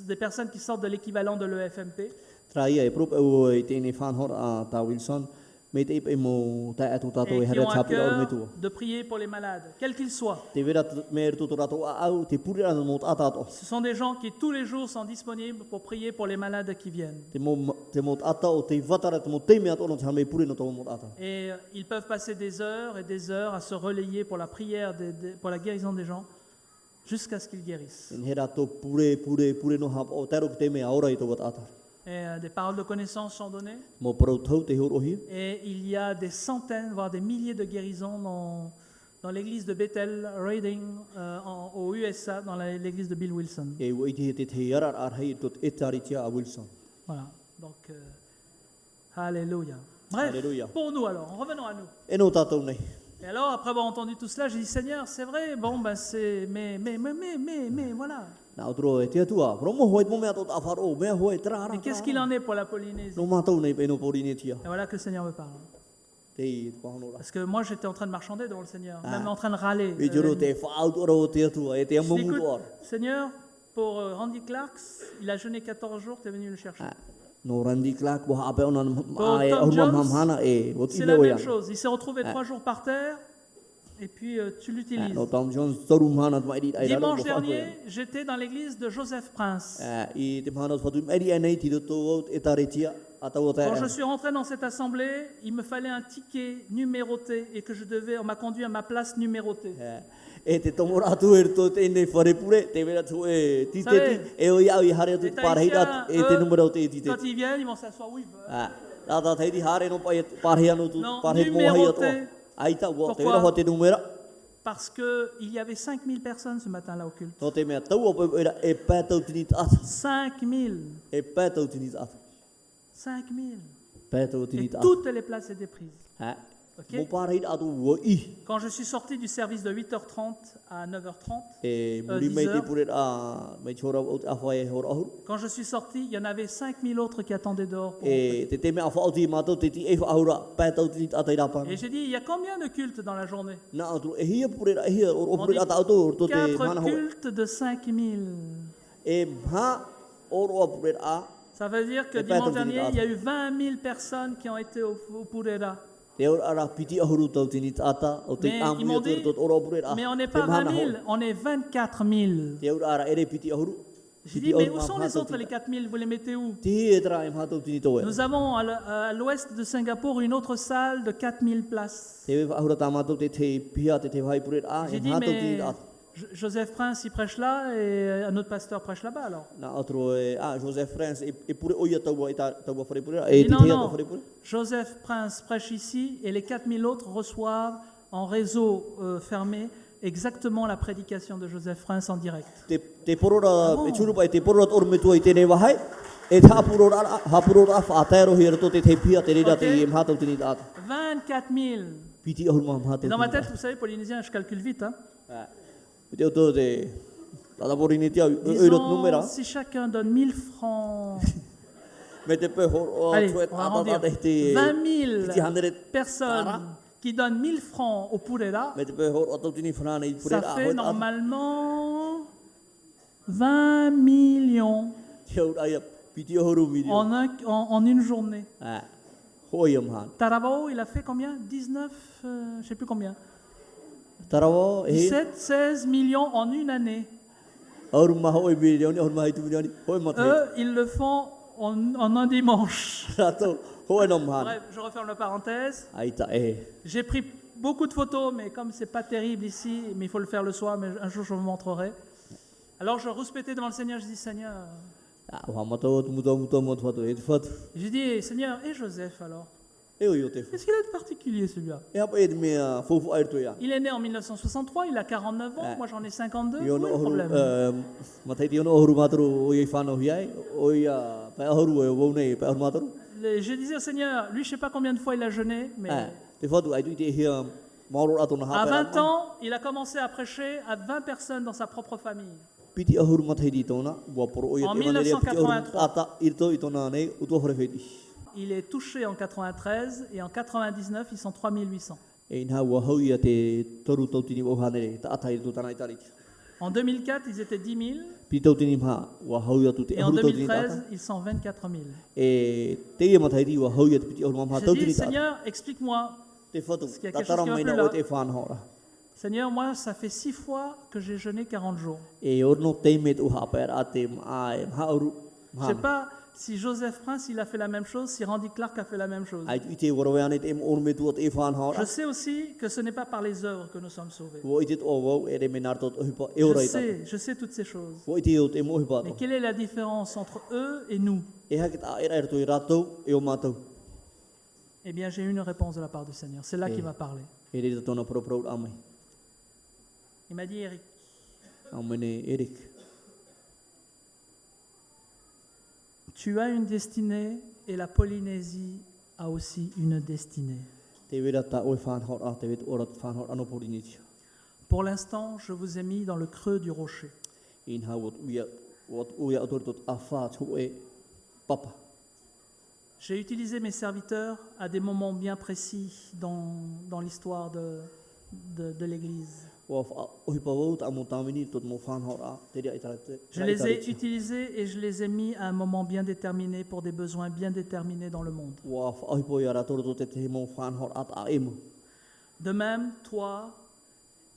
des personnes qui sortent de l'équivalent de l'EFMP, Tra ia e prop au e tēnei whanhor a ta Wilson. Me te ipe mo ta atu tato e et qui hara ont à tapu au me cœur tua. de prier pour les malades, quels qu'ils soient. Te vera me er tuto rato a au te puri ana mo tato. Ce sont des gens qui tous les jours sont disponibles pour prier pour les malades qui viennent. Te mo ata o te vatara te mo te mea tono te hame puri no tō mo ata. Et ils peuvent passer des heures et des heures à se relayer pour la prière, pour la guérison des gens, jusqu'à ce qu'ils guérissent. En hera to pure no hap o tero ki te mea ora i tō wat ata. Et des paroles de connaissance sont données. Mo parau tau te horohi. Et il y a des centaines, voire des milliers de guérisons dans l'église de Bethel, Reading, aux USA, dans l'église de Bill Wilson. E ua iti te te arar ar hei tot etari tia a Wilson. Voilà. Donc, alléluia. Bref, Alléluia. pour nous alors, revenons à nous. E no tātou nei. Et alors, après avoir entendu tout cela, j'ai dit, Seigneur, c'est vrai, bon, ben c'est, mais, voilà. na otro e te tua promo hoi mo me to afaro me hoi tra Et qu'est-ce qu'il en est pour la Polynésie? no ma to nei pe no Polynesia Et voilà que le Seigneur me parle. te pahono ra Parce que moi, j'étais en train de marchander devant le Seigneur, même en train de râler. e juro te fa out oro te tua e te Je mo dis, mu écoute, to Seigneur, pour Randy Clarks, il a jeûné 14 jours, tu es venu le chercher. no randi klak bo ape ona Pour ai Tom au mam Jones, hana e o ti C'est le la o même ya chose. Il s'est retrouvé 3 jours par terre, et puis tu l'utilises. no Tom Jones toru hana mai di ai ra Dimanche dernier, j'étais dans l'église de Joseph Prince. i te hana fatu mai di nei ti to e taretia atau Quand je ta suis rentré dans cette assemblée, il me fallait un ticket numéroté et que on m'a conduit à ma place numérotée. e te tomora atu e to te nei fare pure te vera tu e ti te Savez, ti e o ia i hare tu Les parheira Tahitiens, e te eux, numero te ti te quand ils viennent, ils vont s'asseoir où ils veulent. la ta te di hare no pa parheira no tu Non, parhe mo hai to numéroté. ai ta wo te Pourquoi? vera ho te numero Parce qu'il y avait 5000 personnes ce matin-là au culte. no te me tau o pe era e pa tau tini at 5000. e pa tau tini at 5000. pa tau Et tini at toutes les places étaient prises. mo Ok. parheira atu wo i Quand je suis sorti du service de 8h30 à 9h30, e muri mai te 10 pure a mai chora o a fai hor ahur quand je suis sorti, il y en avait 5000 autres qui attendaient dehors. Pour e te me a fa o ti ma te ti e fa ahura pa tau tini at ai rapa Et j'ai dit, il y a combien de cultes dans la journée? na atu e hia pure e hia o On pure dit ata auto to te 4 mana ho cultes de 5000. e ha o pure a Ça veut dire que Et pas dimanche ton dernier, dimanche. il y a eu 20 000 personnes qui ont été au Purera. te ora ara piti ahuru tau tini ata o te Mais ils amu m'ont te dit, to ora pure a mais on n'est pas 20 000, on est 24 000. te ora ara ere piti ahuru J'ai dit, mais où sont les autres, les 4 000? Vous les mettez où? ti e tra e ma tau tini to e Nous avons à l'ouest de Singapour une autre salle de 4 000 places. te ahura ta ma te pia te vai pure a e J'ai dit, ma tau tini mais ata Joseph Prince, il prêche là et un autre pasteur prêche là-bas alors. na otro e Joseph France e pure o ia tau tau fare pure J'ai e dit, ti non, te non, to fare pure Joseph Prince prêche ici et les 4 000 autres reçoivent en réseau fermé exactement la prédication de Joseph Prince en direct. te porora e churu pai te porora or me tu i te ne wahai e ta purora fa atero hira to te pia te rira te Ok. ma tau tini ata 24 000. piti ahuru ma Et tau dans ma tête, vous savez, polynésien, je calcule vite. Hein. te to te la borini te eurot Disons, numera si chacun donne 1000 francs, me te pe hor o allez, tuet on va ata arrondir, te 20 000 piti handere personnes qui donnent 1000 francs au Purera, me te pe hor o tau tini frana i pure ça a fait normalement 20 millions te ur ai piti ahuru mi en une journée. hoi man Taravao, il a fait combien? 19, je ne sais plus combien. tarawo e 17, 16 millions en une année. aur ma hoi bilioni aur ma tu bilioni hoi ma te Eux, ils le font en un dimanche. rato hoi no man Bref, je referme la parenthèse. ai ta e J'ai pris beaucoup de photos, mais comme c'est pas terrible ici, mais il faut le faire le soir, mais un jour je vous montrerai. Alors je respectais devant le Seigneur, je dis Seigneur. wa ma to muto mo fatu e fatu J'ai dit Seigneur, et Joseph alors? e o yo te Qu'est-ce qu'il a de particulier celui-là? e apa e me fofu ai to ya Il est né en 1963, il a 49 ans, moi j'en ai 52. yo Où no est le huru problème? ma tai yo no huru matru o i fano hiai o ia pa huru e wo nei pa huru matru Je disais au Seigneur, lui je sais pas combien de fois il a jeûné, mais te fatu ai tu te hia mauro ato na à ha 20 ans, il a commencé à prêcher à 20 personnes dans sa propre famille. piti ahuru matai di tona wa por o ia En te manere piti ahuru 1983. ata irto itona nei uto hore feti Il est touché en 93 et en 99, ils sont 3800. e ina wa hau ia te toru tau tini o hanere ta atai to tanai tari En 2004, ils étaient 10 000 piti tau tini ma wa hau ia tu te et en ahuru tau tini ta 2013, ils sont 24 000. e te ia matai di wa hau ia te piti ahuru ma tau J'ai dit, tini ta Seigneur, explique-moi. te fatu qu'il y a ta quelque chose tara qui va mai plus na là. o te fan hora Seigneur, moi, ça fait 6 fois que j'ai jeûné 40 jours. e orno te me tu ha per ate ma ha auru Je ne sais pas si Joseph Prince, il a fait la même chose, si Randy Clark a fait la même chose. ai tu te warawane te or me tu te fan hora Je sais aussi que ce n'est pas par les œuvres que nous sommes sauvés. wo ite o wo e re menar tot o hipa e ora ita Je sais toutes ces choses. wo ite o te mo hipa Mais quelle est la différence entre eux et nous? e ha kita era to i rato e o matou Eh bien, j'ai eu une réponse de la part du Seigneur. C'est là qu'il m'a parlé. e re tona pro pro amai Il m'a dit, Eric, amene Eric tu as une destinée et la Polynésie a aussi une destinée. te vera ta o fan hora te vet ora fan hora no poriniti Pour l'instant, je vous ai mis dans le creux du rocher. in ha wat uia otor tot afa tu e papa. J'ai utilisé mes serviteurs à des moments bien précis dans l'histoire de l'Église. Wa ohi pa wot amo tamini tot mo fan hora te dia itarate. Je les ai utilisés et je les ai mis à un moment bien déterminé pour des besoins bien déterminés dans le monde. Wa ohi po ya rator tot te mo fan hora ta emu. De même, toi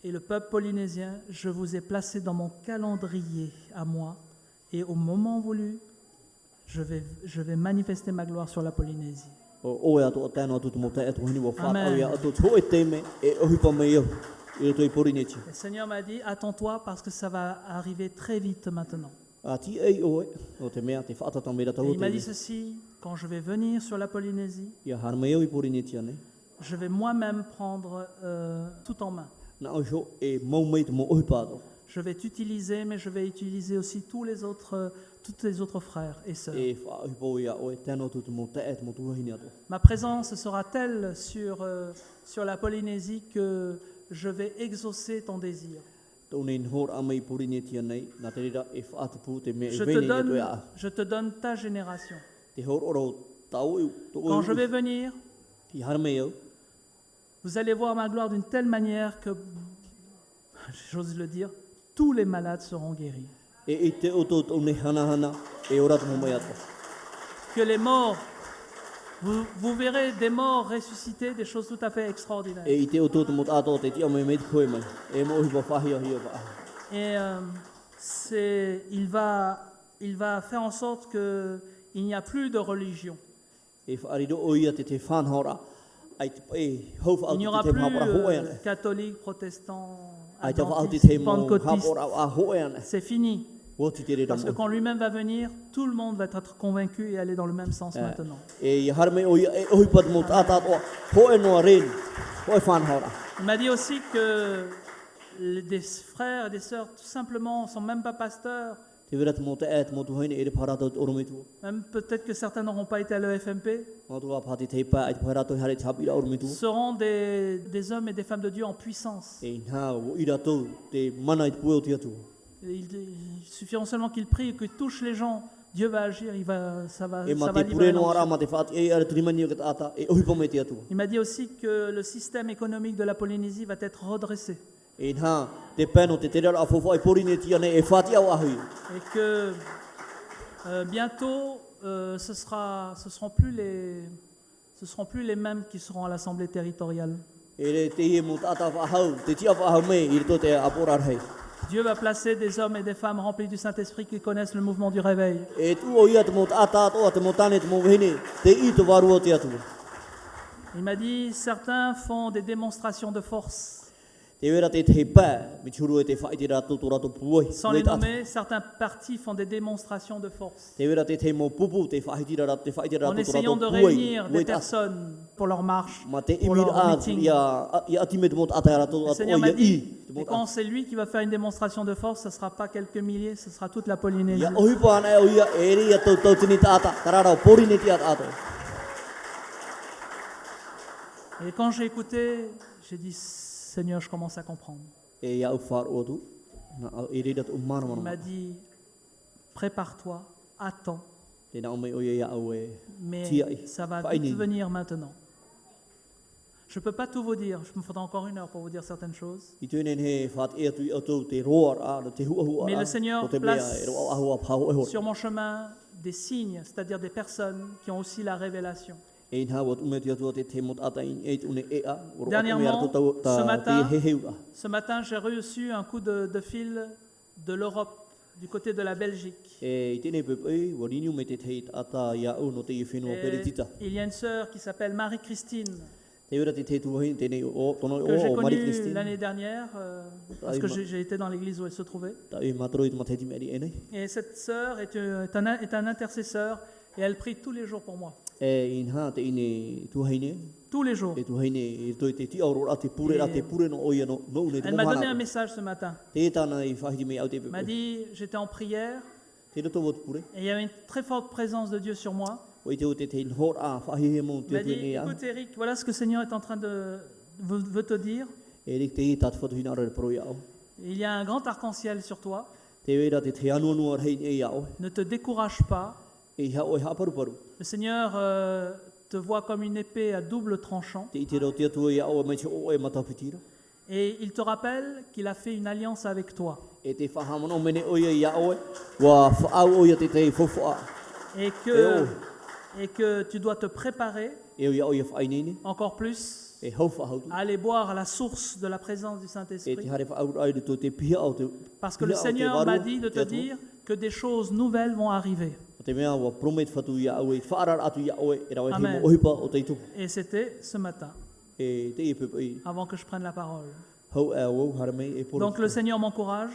et le peuple polynésien, je vous ai placé dans mon calendrier à moi et au moment voulu, je vais manifester ma gloire sur la Polynésie. O ya to tano tot mo te to hini wa fa Amen. o ya to ho eteme e ohi pa me yo. I to i porineti. Le Seigneur m'a dit, attends-toi parce que ça va arriver très vite maintenant. Ati ei o te mea te fa ta me da to Et il m'a te. dit ceci, quand je vais venir sur la Polynésie, Ya har me yo i porineti ane. je vais moi-même prendre tout en main. Na o sho e mo me te mo ohi pa to. Je vais t'utiliser, mais je vais utiliser aussi tous les autres frères et sœurs. E fa ohi po ya o tano tot mo te mo tu hini ato. Ma présence sera telle sur la Polynésie que je vais exaucer ton désir. Tonin hor amai porineti ane na te rira e fa atu pu te me Je veni to te ya. donne ta génération. Te hor oro tau to o. Quand je vais venir, I har me yo. vous allez voir ma gloire d'une telle manière que, j'ose le dire, tous les malades seront guéris. E te o to o ne hana e ora to mo mai ato. Que les morts, vous verrez des morts ressuscités, des choses tout à fait extraordinaires. E te o to mo ato te ti o me me te koe mai. E mo ohi pa fa hi hi pa. Et il va faire en sorte qu'il n'y a plus de religion. E fa ari do o ia te fan hora. Ai te e ho fa Il n'y au aura te plus hapora ho ene. catholiques, protestants, Ai te fa au te adventistes, mo pentecôtistes. hapora a ho ene. C'est fini. O te te rira Parce que mo. quand lui-même va venir, tout le monde va être convaincu et aller dans le même sens maintenant. E i har me o ia e ohi pa mo tata to ho e no ren. Ho e fan hora. Il m'a dit aussi que des frères et des sœurs, tout simplement, ne sont même pas pasteurs. Te vera te mo te mo tu hine e re parata o ro me tu. Même peut-être que certains n'auront pas été à l'EFMP. Mo tu pa te te pa ai te parata hare chapi ra o me tu. Seront des hommes et des femmes de Dieu en puissance. E na o ira to te mana i pu o te atu. Il suffira seulement qu'ils prient et qu'ils touchent les gens. Dieu va agir, ça va E ma te libérer pure no ara l'onction. ma te fa e ara trimani o ke tata e ohi pa me te atu. Il m'a dit aussi que le système économique de la Polynésie va être redressé. E na te peno te te rara a fofo ai porineti ane e fati au ahui. Et que bientôt, ce seront plus les mêmes qui seront à l'Assemblée territoriale. E re te ie mo tata fa hau, te tia fa hau me i to te apora rei. Dieu va placer des hommes et des femmes remplis du Saint-Esprit qui connaissent le mouvement du réveil. E tu o ia te mo tata to te mo tane te mo vene, te i to varu o te atu. Il m'a dit, certains font des démonstrations de force. Te vera te te pa, mi churu e te fa i te rato to rato puoi. Sans les nommer, certains partis font des démonstrations de force. Te vera te te mo pupu, te fa i te rato, te fa i te En rato to essayant de rato puoi. réunir des personnes pour leur marche, Ma te pour imir leur a meeting. ia ati me te mo tata rato Le rato Seigneur o m'a ia dit, i. Te mo et quand c'est lui qui va faire une démonstration de force, ce ne sera pas quelques milliers, ce sera toute la Polynésie. Ia ohi pa ana o ia e ri ia to tini tata, tarara porineti ato. Et quand j'ai écouté, j'ai dit, Seigneur, je commence à comprendre. E ia u far o tu. Na e ri dat umana Il m'a mana. dit, prépare-toi, attends, Te na o me o ia au e. mais Tia i. ça va Faini. vite venir maintenant. Je ne peux pas tout vous dire, je me faudra encore 1 heure pour vous dire certaines choses. I tūnen he whaat e atu i atu te roar a, te hua hua Mais a, le Seigneur o te mea place e roa ahua pau e hor. Sur mon chemin, des signes, c'est-à-dire des personnes qui ont aussi la révélation. E in hawa ume te atu te mot ata in e une e a, o roa Dernièrement, tau ce matin, te he heu a. Ce matin, j'ai reçu un coup de fil de l'Europe, du côté de la Belgique. E i tēnei pepe, wa riniu me te teit ata ia au no te i whenua Et peretita. il y a une sœur qui s'appelle Marie-Christine, Te ura te te tuahin tēnei o, tono que j'ai o connue Marie-Christine. l'année dernière, parce que j'ai été dans l'église où elle se trouvait. Ta e matoro i te mateti meri e nei. Et cette sœur est un intercesseur et elle prie tous les jours pour moi. E in ha te ine tuahine, Tous les jours. e tuahine e toi te ti auro a te pure no oia no une te Elle m'a donné un momana. message ce matin. Te tana i whahiti me au te Elle m'a pepe. dit, j'étais en prière Te roto o te pure. et il y avait une très forte présence de Dieu sur moi. O i te o te te hor a whahihe mo Il te m'a tue dit, ne a. écoute Eric, voilà ce que le Seigneur est en train de veut te dire. E rik te i tat whatu hina ara pro iau. Il y a un grand arc-en-ciel sur toi. Te wera te te anua nua rei e ia oe. Ne te décourage pas. E iha oe haparuparu. Le Seigneur te voit comme une épée à double tranchant. Te ite rau te atua ia oe mai te o e matapitira. Et il te rappelle qu'il a fait une alliance avec toi. E te whahamano mene oia ia oe. Wa whaau oia te te fofoa. Et que tu dois te préparer E o ia oia whainene. encore plus E hau whahautu. à aller boire à la source de la présence du E te Saint-Esprit. hare whaau ai to te pia au te. Parce que le Seigneur m'a dit de te dire que des choses nouvelles vont arriver. O te mea wa promet whatu ia oe. Whaarar atu ia oe. E rau e te Amen. mo ohipa o te itu. Et c'était ce matin, E te i pepe i. avant que je prenne la parole. Hau e wau hara mei e poro. Donc le Seigneur m'encourage,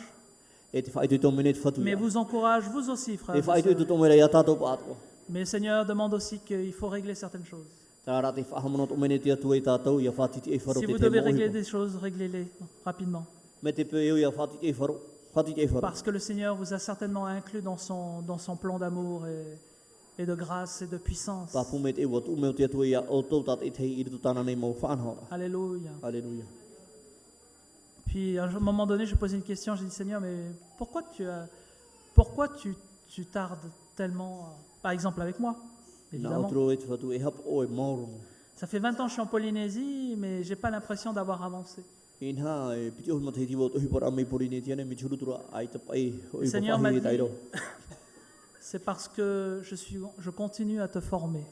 E te whaitu i tō mene te whatu mais ia. vous encourage vous aussi, frères. E et whaitu i sœurs. tō mene ia tātou pātua. Mais le Seigneur demande aussi qu'il faut régler certaines choses. Tā rā te whahamano tō mene te atua i tātou. Ia whatiti e wharo Si te vous te devez mo régler ohipa. des choses, réglez-les rapidement. Me te pe ia whatiti e wharo. Whatiti e wharo. Parce que le Seigneur vous a certainement inclus dans son plan d'amour et de grâce et de puissance. Pa pume te ewa tu me o te atua ia o tau tat e te i ritu tāna nei mau whanhora. Alléluia. Alléluia. Puis à un moment donné, je posais une question, j'ai dit Seigneur, mais pourquoi tu tardes tellement, par exemple avec moi, Nā évidemment. otro e te whatu e hap o e maurongo. Ça fait 20 ans que je suis en Polynésie, mais j'ai pas l'impression d'avoir avancé. Inha e piti o te hiti o te hipara me pori ne tiane mi churutura ai te pai o i Seigneur m'a papahi e dit, tairo. c'est parce que je continue à te former.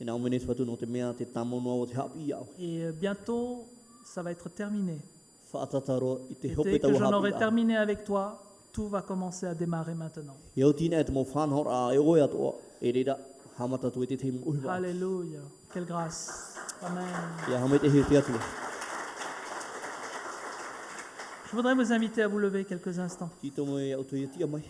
E nā umene te whatu no te mea te tamonoa o te hapi iau. Et bientôt, ça va être terminé. Whaatataro i te Et hope dès que tau j'en aurai hapi iau. terminé avec toi, tout va commencer à démarrer maintenant. E o tina e te mo whanhora e oe atoa. E reira hamata tu e te teimu uhiwa. Alléluia. Quelle grâce. Amen. Ia hame te he te atua. Je voudrais vous inviter à vous lever quelques instants. Ki tomo e au tu e tia mai.